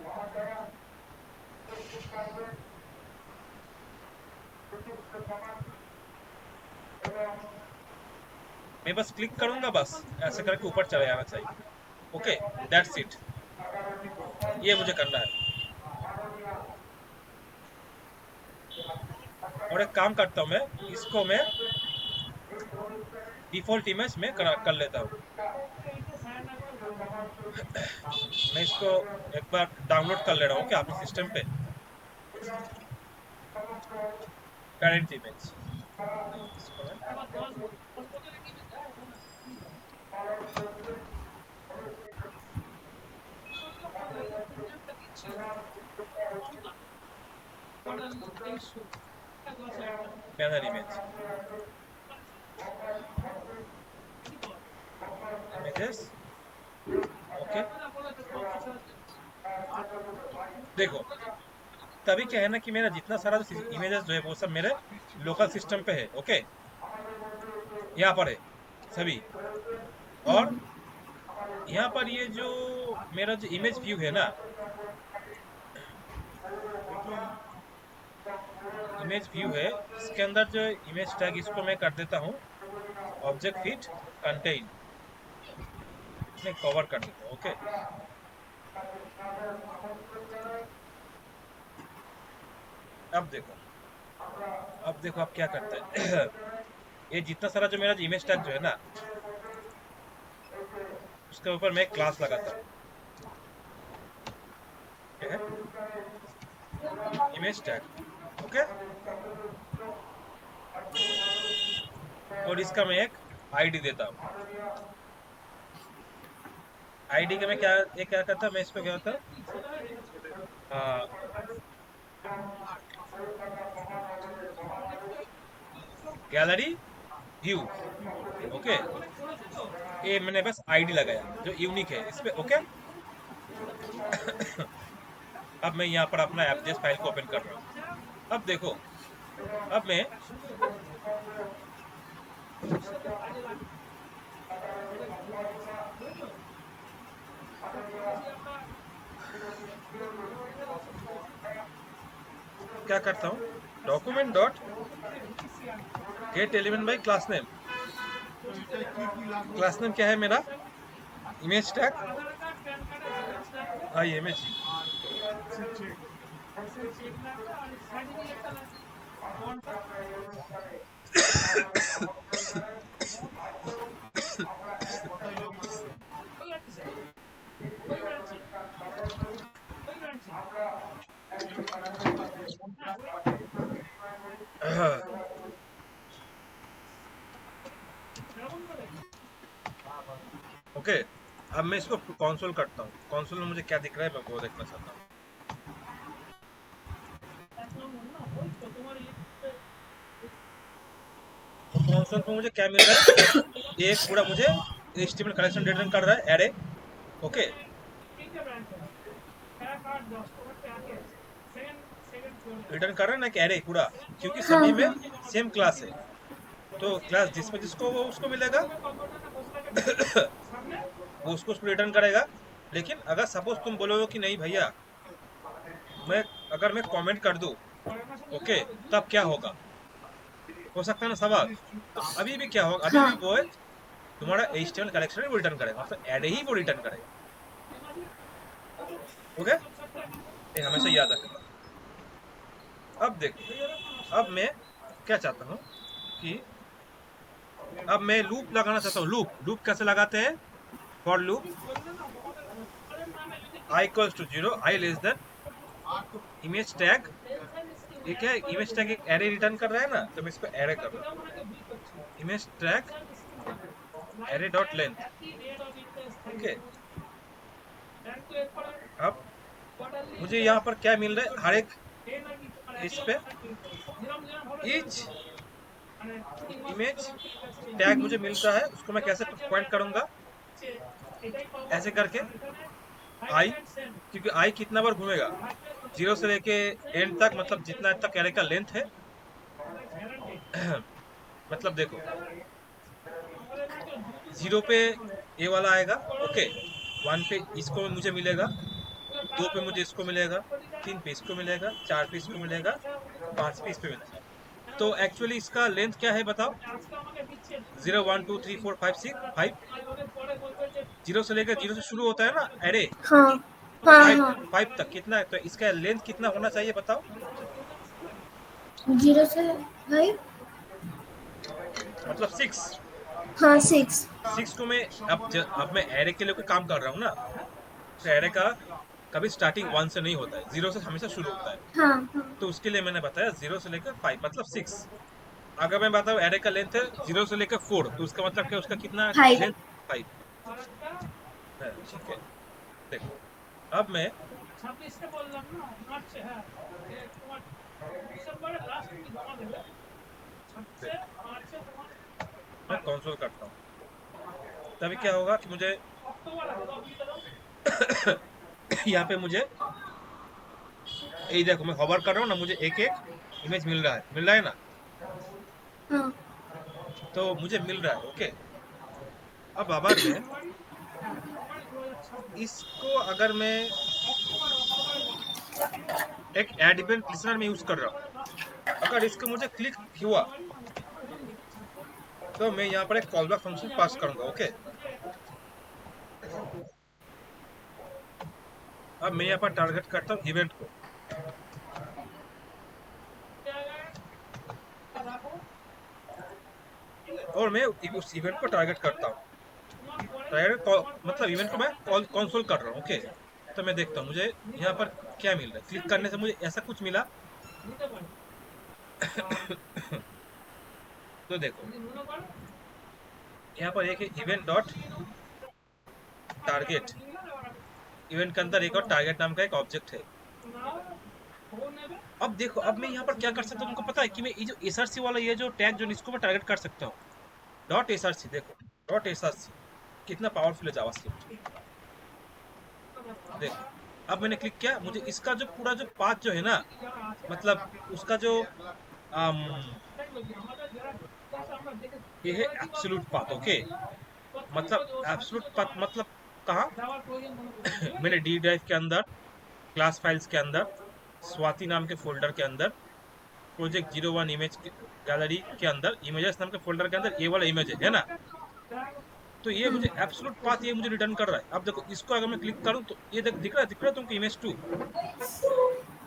मैं बस क्लिक करूंगा, बस ऐसे करके ऊपर चला जाना चाहिए। ओके, दैट्स इट, ये मुझे करना है। और एक काम करता हूँ, मैं इसको मैं डिफॉल्ट इमेज में कर लेता हूँ। मैं इसको एक बार डाउनलोड कर ले रहा हूँ क्या अपने सिस्टम पे, करंट इमेज। इसको मैं बैनर इमेज, इमेजेस। ओके, देखो तभी क्या है ना कि मेरा जितना सारा इमेजेस जो है वो सब मेरे लोकल सिस्टम पे है। ओके, यहाँ पर है सभी। और यहाँ पर ये जो मेरा जो इमेज व्यू है ना, इमेज व्यू है, इसके अंदर जो इमेज टैग इसको मैं कर देता हूँ ऑब्जेक्ट फिट कंटेन में कवर कर देता हूँ। ओके, अब देखो, अब देखो अब क्या करता है ये जितना सारा जो मेरा इमेज टैग जो है ना, उसके ऊपर मैं एक क्लास लगाता हूँ। क्या है, इमेज टैग। ओके, और इसका मैं एक आईडी देता हूँ। आईडी का मैं क्या, ये क्या करता, मैं इसको क्या होता गैलरी व्यू। ओके, ये मैंने बस आईडी लगाया जो यूनिक है इस पे। ओके, अब मैं यहाँ पर अपना एफजेएस फाइल को ओपन कर रहा हूँ। अब देखो, अब मैं क्या करता हूँ, document dot gate element by class name. Class name क्या है मेरा, इमेज टैग आई इमेज। ओके, अब मैं इसको कंसोल करता हूँ। कंसोल में मुझे क्या दिख रहा है मैं वो देखना चाहता हूँ। कंसोल पे मुझे क्या मिल रहा है, एक पूरा मुझे एचटीएमएल कलेक्शन रिटर्न कर रहा है, एरे। ओके, रिटर्न कर रहा है ना, एक एरे पूरा, क्योंकि हाँ सभी में हाँ सेम क्लास है। तो क्लास जिसमें जिसको वो उसको मिलेगा वो उसको उसको रिटर्न करेगा। लेकिन अगर सपोज तुम बोलोगे कि नहीं भैया, मैं अगर मैं कमेंट कर दूं, ओके, तब क्या होगा, हो सकता है ना सवाल। तो अभी भी क्या होगा, अभी भी हाँ वो है तुम्हारा एचटीएमएल कलेक्शन वो रिटर्न करेगा, मतलब एरे ही वो रिटर्न करेगा। ओके, ये हमेशा हाँ। याद रखना। अब देखो, अब मैं क्या चाहता हूँ कि अब मैं लूप लगाना चाहता हूँ। लूप लूप कैसे लगाते हैं, for loop i equals to 0, i less than image tag. ये क्या है, इमेज टैग एक एरे रिटर्न कर रहा है ना, तो मैं इसको एरे कर रहा हूँ, image tag array dot length. Okay, अब मुझे यहाँ पर क्या मिल रहा है, हर एक इस पे ईच इमेज टैग मुझे मिलता है, उसको मैं कैसे पॉइंट करूंगा, ऐसे करके आई, क्योंकि आई कितना बार घूमेगा, 0 से लेके एंड तक, मतलब जितना तक एरे का लेंथ है। मतलब देखो, 0 पे ये वाला आएगा, ओके, 1 पे इसको मुझे मिलेगा, 2 पे मुझे इसको मिलेगा, 3 पे इसको मिलेगा, 4 पे इसको मिलेगा, 5 पे इस पे मिलेगा। तो एक्चुअली इसका लेंथ क्या है बताओ, 0 1 2 3 4 5 6 5, 0 से लेकर 0 से शुरू होता है ना एरे, हाँ हाँ फाइव हाँ। फाइव तक कितना है, तो इसका लेंथ कितना होना चाहिए बताओ। 0 से भाई। मतलब 6। हाँ 6। 6 को मैं अब मैं एरे के लिए कोई काम कर रहा हूँ ना, तो एरे का कभी स्टार्टिंग 1 से नहीं होता है, 0 से हमेशा शुरू होता है। हाँ हाँ। तो उसके लिए मैंने बताया 0 से लेकर 5 मतलब 6। अगर मैं बताऊँ एरे का लेंथ है 0 से लेकर 4, तो उसका मतलब क्या, उसका कितना 5। लेंथ, 5 है। ठीक है, देखो, अब मैं कंसोल करता हूँ, तभी क्या होगा कि मुझे यहाँ पे मुझे, ये देखो मैं होवर कर रहा हूँ ना, मुझे एक एक इमेज मिल रहा है ना, हाँ तो मुझे मिल रहा है। ओके, अब अगर मैं इसको, अगर मैं एक एड इवेंट लिसनर में यूज कर रहा हूँ, अगर इसको मुझे क्लिक हुआ, तो मैं यहाँ पर एक कॉल बैक फंक्शन पास करूंगा। ओके, अब मैं यहाँ पर टारगेट करता हूँ इवेंट को, और मैं उस इवेंट को टारगेट करता हूँ। टारगेट मतलब इवेंट को मैं कंसोल कर रहा हूँ। ओके, तो मैं देखता हूँ मुझे यहाँ पर क्या मिल रहा है, क्लिक करने से मुझे ऐसा कुछ मिला। तो देखो, यहाँ पर एक इवेंट डॉट टारगेट, इवेंट के अंदर एक और टारगेट नाम का एक ऑब्जेक्ट है। अब देखो, अब मैं यहाँ पर क्या कर सकता हूँ तुमको पता है कि मैं ये जो एसआरसी वाला ये जो टैग जो इसको मैं टारगेट कर सकता हूँ। डॉट एसआरसी, देखो डॉट एसआरसी कितना पावरफुल है जावास्क्रिप्ट। देखो अब मैंने क्लिक किया, मुझे इसका जो पूरा जो पाथ जो है ना, मतलब उसका जो आम, ये है एब्सोल्यूट पाथ। ओके, मतलब एब्सोल्यूट पाथ मतलब कहाँ मैंने डी ड्राइव के अंदर, क्लास फाइल्स के अंदर, स्वाति नाम के फोल्डर के अंदर, प्रोजेक्ट 01 इमेज गैलरी के अंदर, इमेजेस नाम के फोल्डर के अंदर ये वाला इमेज है ना। तो ये मुझे एब्सोल्यूट पाथ ये मुझे रिटर्न कर रहा है। अब देखो इसको अगर मैं क्लिक करूं तो ये दिख रहा है तुमको इमेज 2।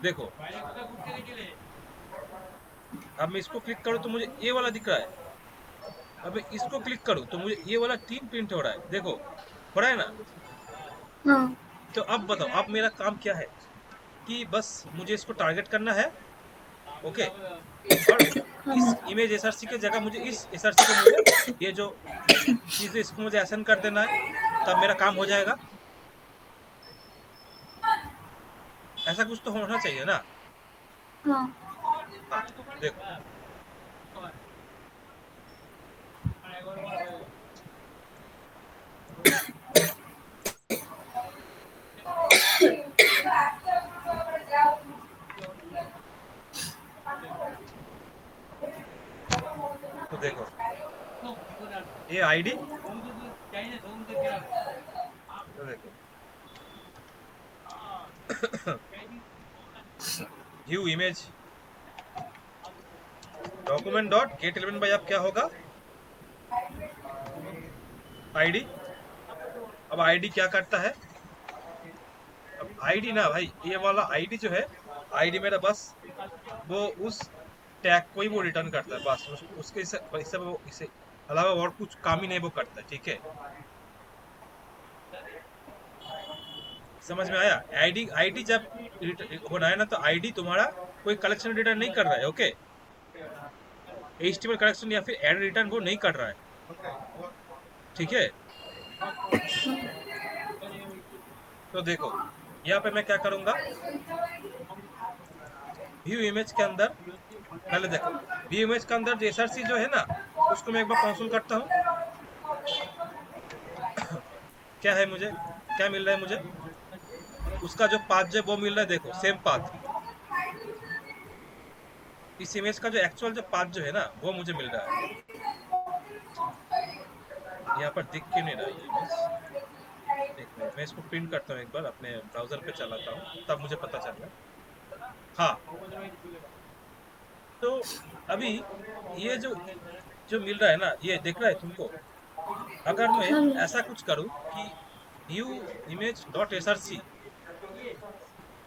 देखो अब मैं इसको क्लिक करूं तो मुझे ये वाला दिख रहा है। अब मैं इसको क्लिक करूं तो मुझे ये वाला 3 प्रिंट हो रहा है। देखो हो रहा है ना। हाँ तो अब बताओ, अब मेरा काम क्या है कि बस मुझे इसको टारगेट करना है। ओके, और इस हाँ इमेज एसआरसी के जगह मुझे इस एसआरसी को मुझे ये जो चीज है इसको मुझे असाइन कर देना है, तब मेरा काम हो जाएगा। ऐसा कुछ तो होना चाहिए ना। हाँ हाँ देखो, तो देखो ये आईडी, तो देखो view image document dot gate element bye, अब क्या होगा आईडी। अब आईडी क्या करता है, अब आईडी ना भाई, ये वाला आईडी जो है, आईडी मेरा बस वो उस टैग को ही वो रिटर्न करता है बस। उसके इसे अलावा और कुछ काम ही नहीं वो करता है। ठीक है, समझ में आया। आईडी आईडी जब होना है ना, तो आईडी तुम्हारा कोई कलेक्शन रिटर्न नहीं कर रहा है। ओके, एचटीएमएल कलेक्शन या फिर एड रिटर्न वो नहीं कर रहा है। ठीक है, तो देखो यहाँ पे मैं क्या करूंगा, व्यू इमेज के अंदर पहले देखो, व्यू इमेज के अंदर एसआरसी जो है ना, उसको मैं एक बार कंसोल करता हूँ। क्या है, मुझे क्या मिल रहा है, मुझे उसका जो पाथ जो वो मिल रहा है। देखो सेम पाथ, इस इमेज का जो एक्चुअल जो पाथ जो है ना वो मुझे मिल रहा है। यहाँ पर दिख क्यों नहीं रहा है ये इमेज। एक मिनट, मैं इसको प्रिंट करता हूँ, एक बार अपने ब्राउजर पे चलाता हूँ तब मुझे पता चल रहा है। हाँ, तो अभी ये जो जो मिल रहा है ना, ये दिख रहा है तुमको। अगर मैं हाँ ऐसा कुछ करूँ कि view image dot S R C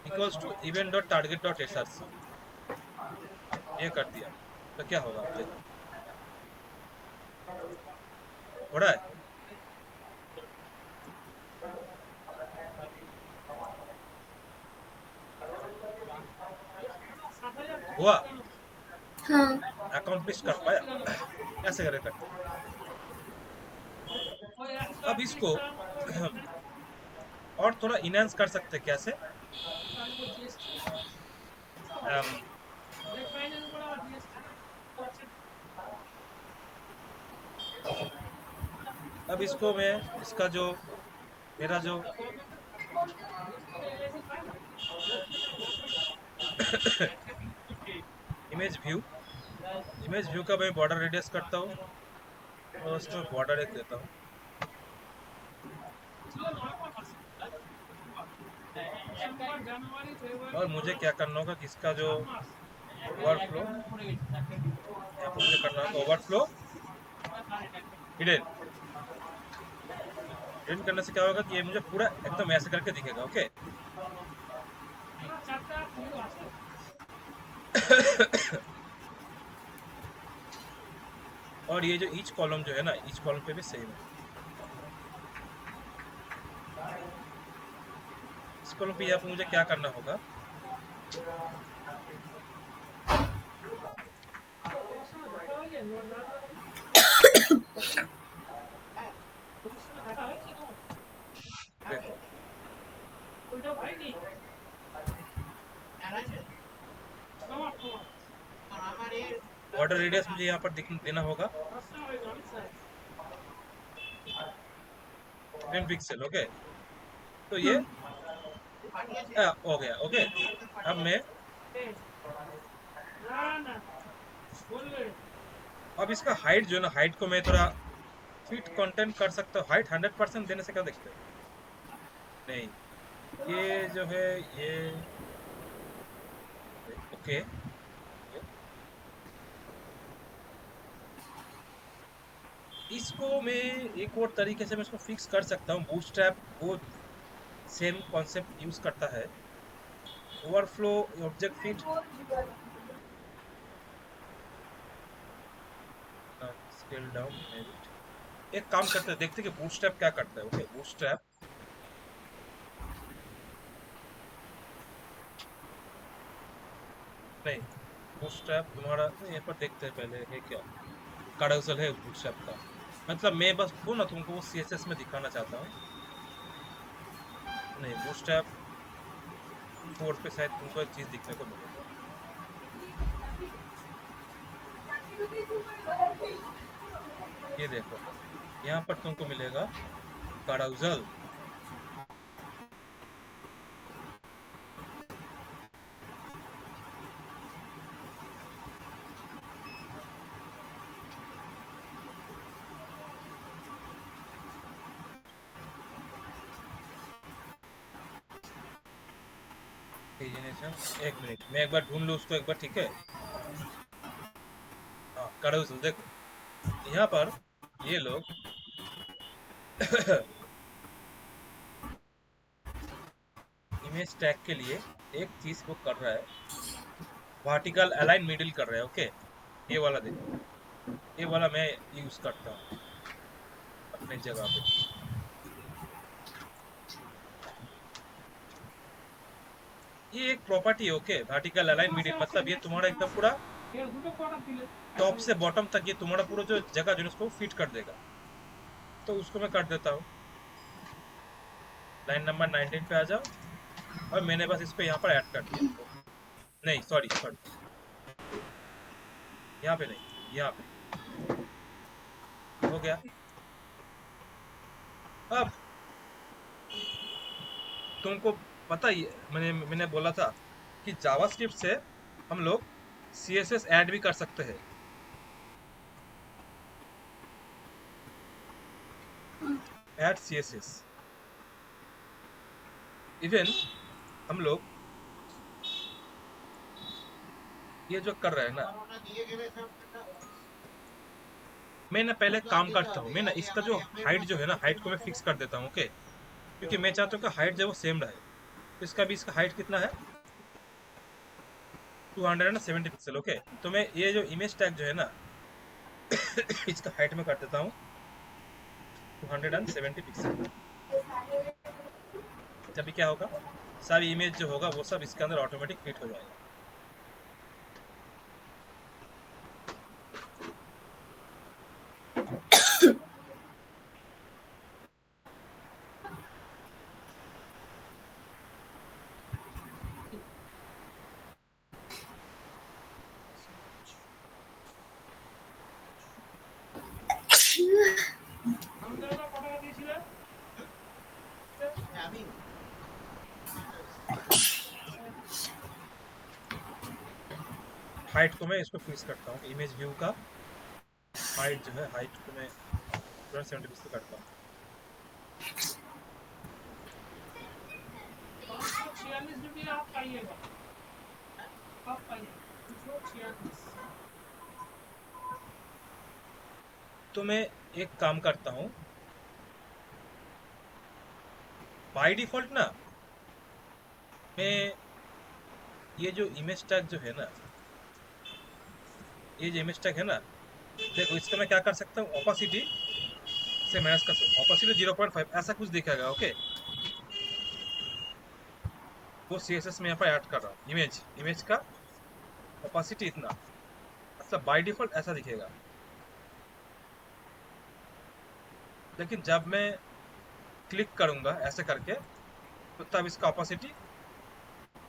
equals to event dot target dot S R C, ये कर दिया तो क्या होगा, आप देखो हो रहा है। हुआ, हाँ अकाउंट कर पाया। ऐसे करे करते। अब इसको और थोड़ा इनहेंस कर सकते हैं कैसे। अम, अब इसको मैं इसका जो मेरा जो इमेज व्यू, इमेज व्यू का मैं बॉर्डर रेडियस करता हूँ और उसमें बॉर्डर एक देता हूँ। और मुझे क्या करना होगा कि इसका जो ओवरफ्लो, यहाँ पर मुझे करना होगा ओवरफ्लो हिडन। हिडन करने से क्या होगा कि ये मुझे पूरा एकदम ऐसे करके दिखेगा। ओके, और ये जो ईच कॉलम जो है ना, ईच कॉलम पे भी सेम है। इस कॉलम पे यहाँ पे मुझे क्या करना होगा, देखो बॉर्डर रेडियस मुझे यहाँ पर देना होगा 10 पिक्सल। ओके, तो ये हो गया। ओके, अब मैं अब इसका हाइट जो है ना, हाइट को मैं थोड़ा फिट कंटेंट कर सकता हूँ। हाइट 100% देने से क्या देखते हो? नहीं, ये जो है ये ओके। इसको मैं एक और तरीके से मैं इसको फिक्स कर सकता हूँ। बूटस्ट्रैप वो सेम कॉन्सेप्ट यूज करता है। Overflow object fit, scale down edit. एक काम करते हैं, देखते हैं कि बूटस्ट्रैप क्या करता है। ओके, बूटस्ट्रैप नहीं, बूटस्ट्रैप तुम्हारा नहीं, यहाँ पर देखते हैं पहले है क्या carousel है बूटस्ट्रैप का। मतलब मैं बस वो ना तुमको वो सीएसएस में दिखाना चाहता हूँ। नहीं, बूटस्ट्रैप 4 पे शायद तुमको एक चीज दिखने को मिलेगा। ये देखो, यहाँ पर तुमको मिलेगा carousel। एक मिनट, मैं एक बार ढूंढ लूँ उसको एक बार, ठीक है। हाँ, carousel देखो यहाँ पर ये लोग इमेज टैग के लिए एक चीज वो कर रहा है, वर्टिकल अलाइन मिडिल कर रहा है। ओके, ये वाला देखो, ये वाला मैं यूज करता हूँ अपने जगह पे। ये एक प्रॉपर्टी है। ओके, वर्टिकल अलाइन मिडिल मतलब ये तुम्हारा एकदम पूरा टॉप से बॉटम तक ये तुम्हारा पूरा जो जगह जो है उसको फिट कर देगा। तो उसको मैं कर देता हूँ। लाइन नंबर 19 पे आ जाओ, और मैंने बस इसको यहाँ पर ऐड कर दिया। नहीं, सॉरी सॉरी, यहाँ पे नहीं, यहाँ पे हो गया। अब तुमको पता ही मैंने बोला था कि जावास्क्रिप्ट से हम लोग सीएसएस ऐड भी कर सकते हैं। ऐड सीएसएस इवन हम लोग ये जो कर रहे हैं ना, मैं ना पहले काम करता हूँ। मैं ना इसका जो हाइट जो है ना, हाइट को मैं फिक्स कर देता हूँ। ओके, क्योंकि मैं चाहता हूँ कि हाइट जो है वो सेम रहे। तो इसका भी, इसका हाइट कितना है, 270 पिक्सल। ओके, तो मैं ये जो इमेज टैग जो है ना इसका हाइट में कर देता हूँ 270 पिक्सल। तभी क्या होगा, सारी इमेज जो होगा वो सब इसके अंदर ऑटोमेटिक फिट हो जाएगा। हाइट को मैं इसको फिक्स करता हूँ, इमेज व्यू का हाइट जो है, हाइट को मैं 270 पिक्सल करता हूँ। तो मैं एक काम करता हूँ, बाय डिफॉल्ट ना मैं ये जो इमेज टैग जो है ना, ये जो इमेज टैग है ना, देखो इसका मैं क्या कर सकता हूँ, ओपेसिटी से मैनेज कर सकता हूँ। ओपेसिटी 0.5 ऐसा कुछ दिखेगा। ओके, वो सीएसएस में यहाँ पर ऐड कर रहा हूँ। इमेज इमेज का ओपेसिटी इतना, मतलब बाय डिफॉल्ट ऐसा दिखेगा। लेकिन जब मैं क्लिक करूंगा ऐसे करके, तो तब इसका ओपेसिटी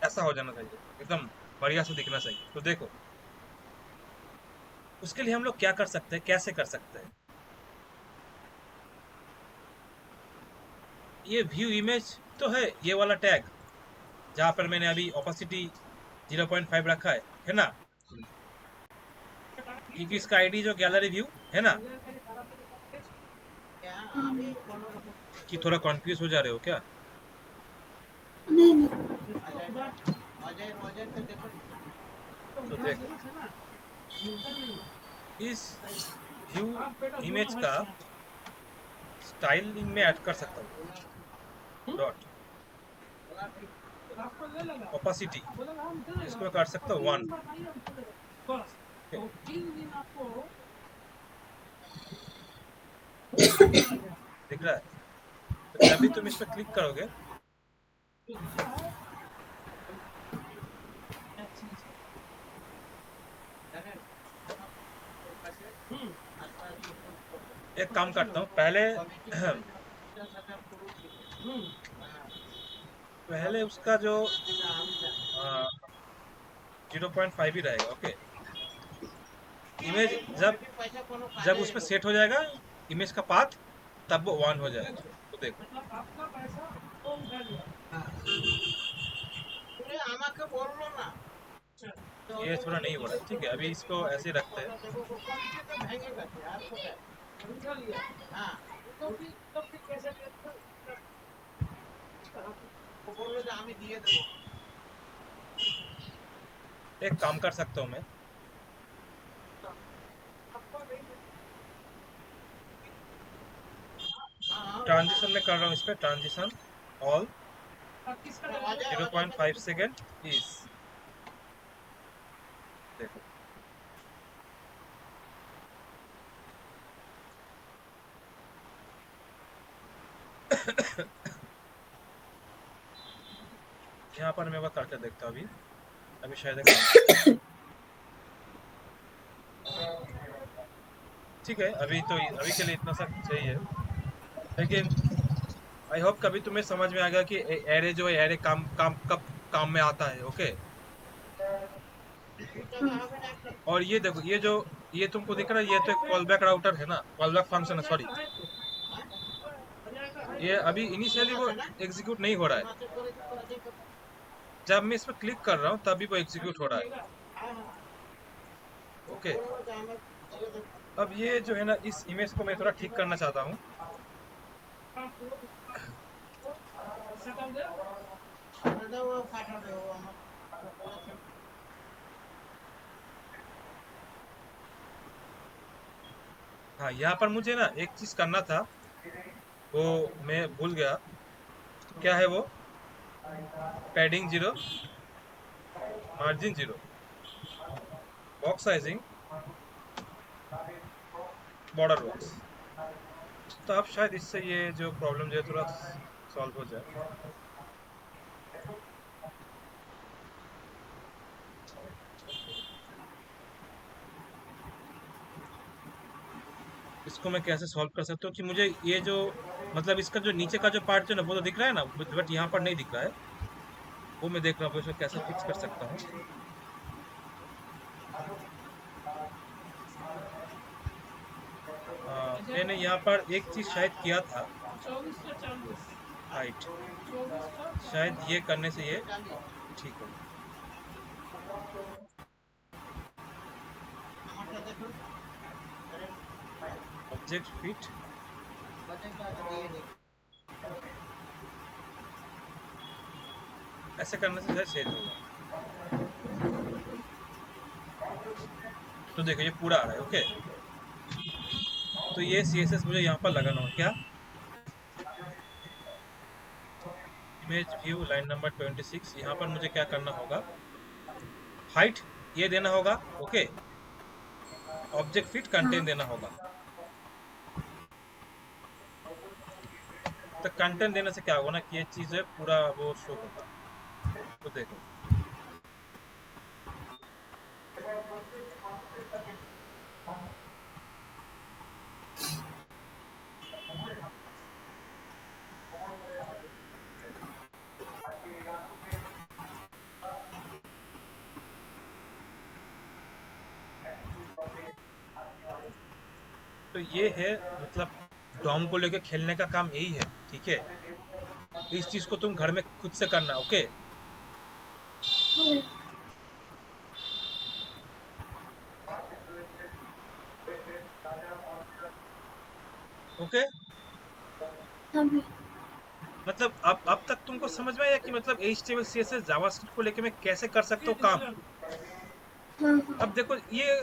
ऐसा हो जाना चाहिए, एकदम बढ़िया से दिखना चाहिए। तो देखो, उसके लिए हम लोग क्या कर सकते हैं, कैसे कर सकते हैं। ये व्यू इमेज तो है, ये वाला टैग जहाँ पर मैंने अभी ओपेसिटी 0.5 रखा है ना, क्योंकि इसका आईडी जो गैलरी व्यू है ना, कि थोड़ा कंफ्यूज हो जा रहे हो क्या? नहीं नहीं। तो देखो, इस व्यू इमेज का स्टाइलिंग में ऐड कर सकता हूँ। डॉट ओपेसिटी इसको कर सकता हूँ 1। दिख रहा है? तो जब भी तुम इस पर क्लिक करोगे, एक काम करता हूँ पहले पहले उसका जो 0.5 ही रहेगा। ओके, इमेज जब जब उसमें सेट हो जाएगा इमेज का पाथ, तब वो 1 हो जाएगा। तो देखो, ये थोड़ा नहीं हो रहा है। ठीक है, अभी इसको ऐसे रखते हैं। एक काम कर सकता हूँ मैं, ट्रांजिशन में कर रहा हूँ इस पर, ट्रांजिशन ऑल 0.5 सेकेंड इज, देखो यहाँ पर मैं वो करके देखता हूँ। अभी अभी शायद ठीक है, अभी तो अभी के लिए इतना सा सही है, लेकिन आई होप कभी तुम्हें समझ में आ गया कि एरे जो है, एरे काम काम कब काम में आता है। ओके, और ये देखो, ये तुमको दिख रहा है, ये तो एक कॉल बैक राउटर है ना, कॉल बैक फंक्शन है, सॉरी। ये अभी इनिशियली वो एग्जीक्यूट नहीं हो रहा है, जब मैं इस पर क्लिक कर रहा हूँ तभी वो एग्जीक्यूट हो रहा है। ओके, अब ये जो है ना, इस इमेज को मैं थोड़ा ठीक करना चाहता हूँ। हाँ, यहाँ पर मुझे ना एक चीज करना था, वो मैं भूल गया। क्या है वो? Padding 0, margin 0, box sizing, border box. तो अब शायद इससे ये जो प्रॉब्लम जो है थोड़ा सॉल्व हो जाए। इसको मैं कैसे सॉल्व कर सकता हूँ कि मुझे ये जो, मतलब इसका जो नीचे का जो पार्ट जो ना, वो तो दिख रहा है ना, बट यहाँ पर नहीं दिख रहा है। वो मैं देख रहा हूँ इसको कैसे फिक्स कर सकता हूँ। मैंने यहाँ पर एक चीज शायद किया था, हाइट, शायद ये करने से ये ठीक हो। ऑब्जेक्ट फिट, ऐसे करने से शायद सेट होगा। तो देखो ये पूरा आ रहा है। ओके, तो ये CSS मुझे यहाँ पर लगाना होगा क्या? इमेज व्यू लाइन नंबर 26, यहाँ पर मुझे क्या करना होगा? हाइट ये देना होगा। ओके, ऑब्जेक्ट फिट कंटेंट देना होगा। तो कंटेंट देने से क्या होगा ना कि ये चीज़ है पूरा वो शो होगा। तो देखो, तो ये है मतलब डॉम को लेके खेलने का काम यही है। ठीक है, इस चीज को तुम घर में खुद से करना, ओके? हो गया। ओके। हाँ भैया। मतलब अब तक तुमको समझ में आया कि मतलब HTML CSS जावास्क्रिप्ट को लेके मैं कैसे कर सकता हूँ काम? हाँ अब हाँ। देखो, ये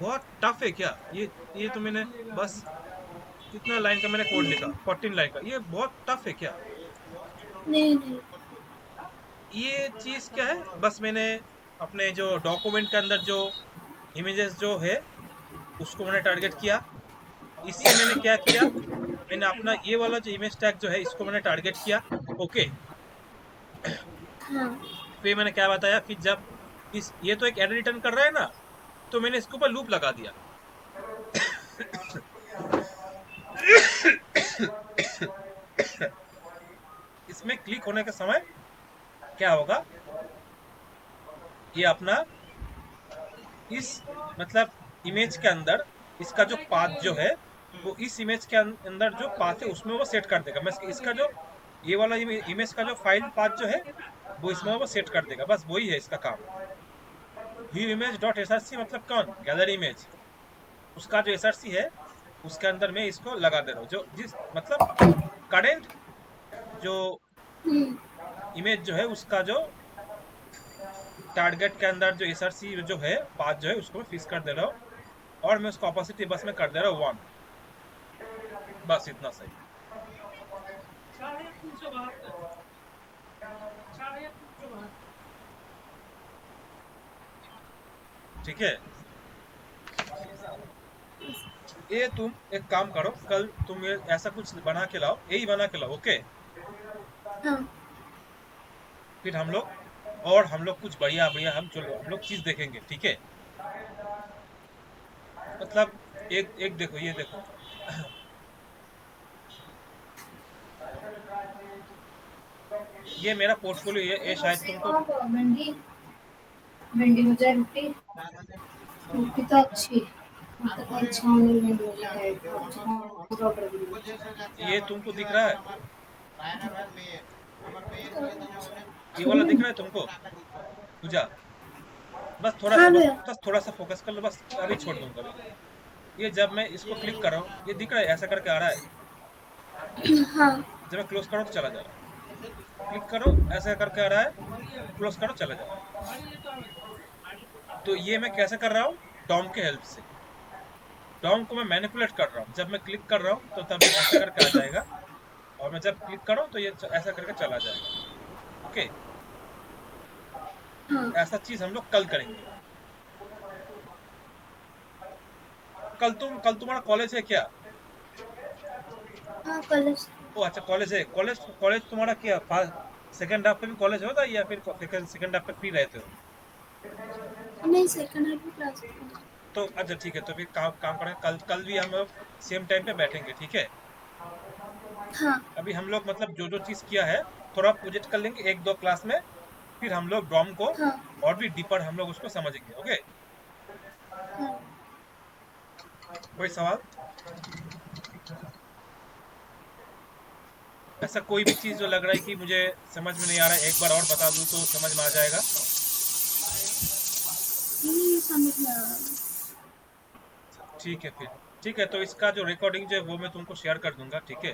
बहुत टफ है क्या? ये तो मैंने बस कितना लाइन का मैंने कोड लिखा, 14 लाइन का, ये बहुत टफ है क्या? नहीं नहीं। ये चीज क्या है, बस मैंने अपने जो डॉक्यूमेंट के अंदर जो इमेजेस जो है उसको मैंने टारगेट किया। इससे मैंने क्या किया, मैंने अपना ये वाला जो इमेज टैग जो है इसको मैंने टारगेट किया, ओके? हाँ। फिर मैंने क्या बताया, फिर जब इस ये तो एक एरर रिटर्न कर रहा है ना, तो मैंने इसके ऊपर लूप लगा दिया। इसमें क्लिक होने के समय क्या होगा, ये अपना इस मतलब इमेज के अंदर इसका जो पाथ जो है वो इस इमेज के अंदर जो पाथ है उसमें वो सेट कर देगा। मैं इसका जो ये वाला इमेज का जो फाइल पाथ जो है वो इसमें वो सेट कर देगा, बस वही है इसका काम। व्यू इमेज डॉट एसआरसी मतलब कौन, गैलरी इमेज, उसका जो एसआरसी है उसके अंदर मैं इसको लगा दे रहा हूँ, जो जिस मतलब करेंट जो हम्म। इमेज जो है उसका जो टारगेट के अंदर जो एसआरसी जो है पाथ जो है उसको मैं फिक्स कर दे रहा हूँ, और मैं उसको ऑपोसिट बस में कर दे रहा हूँ 1, बस इतना सही। ठीक है, ये तुम एक काम करो, कल तुम ये ऐसा कुछ बना के लाओ, यही बना के लाओ, ओके? हाँ फिर हम लोग और हम लोग कुछ बढ़िया बढ़िया हम लोग चीज देखेंगे, ठीक है? मतलब एक एक देखो, ये देखो, ये मेरा पोर्टफोलियो है, ये शायद तुमको भिंडी भिंडी हो जाए रोटी। रोटी तो अच्छी मतलब अच्छा ऑनर भिंडी हो जाए ऑर्डर भी ये तुमको दिख रहा है, ये वाला सुनो। दिख रहा है तुमको पूजा? हाँ भैया। बस थोड़ा सा फोकस कर लो, बस अभी छोड़ दूंगा अभी। ये जब मैं इसको क्लिक कर रहा हूँ ये दिख रहा है, ऐसा करके आ रहा है। हाँ जब मैं क्लोज करो तो चला जा रहा है, क्लिक करो ऐसा करके आ रहा है, क्लोज करो चला जा रहा है। तो ये मैं कैसे कर रहा हूँ, डॉम के हेल्प से। डॉम को मैं मैनिपुलेट कर रहा हूँ, जब मैं क्लिक कर रहा हूँ तो तब ये ऐसा करके आ जाएगा, और मैं जब क्लिक करूँ तो ये ऐसा करके चला जाएगा, ओके? हाँ ऐसा चीज हम लोग कल करेंगे। कल तुम्हारा कॉलेज है क्या? हाँ कलश। ओ अच्छा, कॉलेज है। कॉलेज कॉलेज तुम्हारा क्या सेकंड हाफ पे भी कॉलेज होता है या फिर सेकंड हाफ पे फ्री रहते हो? नहीं सेकंड हाफ में क्लास। तो अच्छा ठीक है, तो फिर काम करें, कल कल भी हम लोग सेम टाइम पे बैठेंगे, ठीक है? हाँ अभी हम लोग मतलब जो जो चीज किया है थोड़ा प्रोजेक्ट कर लेंगे एक दो क्लास में, फिर हम लोग डॉम को हाँ और भी डीपर हम लोग उसको समझेंगे, ओके? हाँ। कोई सवाल? ऐसा कोई भी चीज जो लग रहा है कि मुझे समझ में नहीं आ रहा है, एक बार और बता दूं तो समझ में आ जाएगा? ये समझ में आ रहा ठीक है फिर, ठीक है, तो इसका जो रिकॉर्डिंग जो है वो मैं तुमको शेयर कर दूंगा, ठीक है?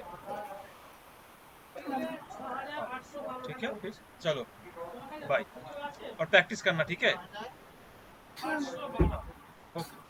ठीक है फिर, चलो, बाय। और प्रैक्टिस करना, ठीक है? है। हाँ। हाँ, ओके।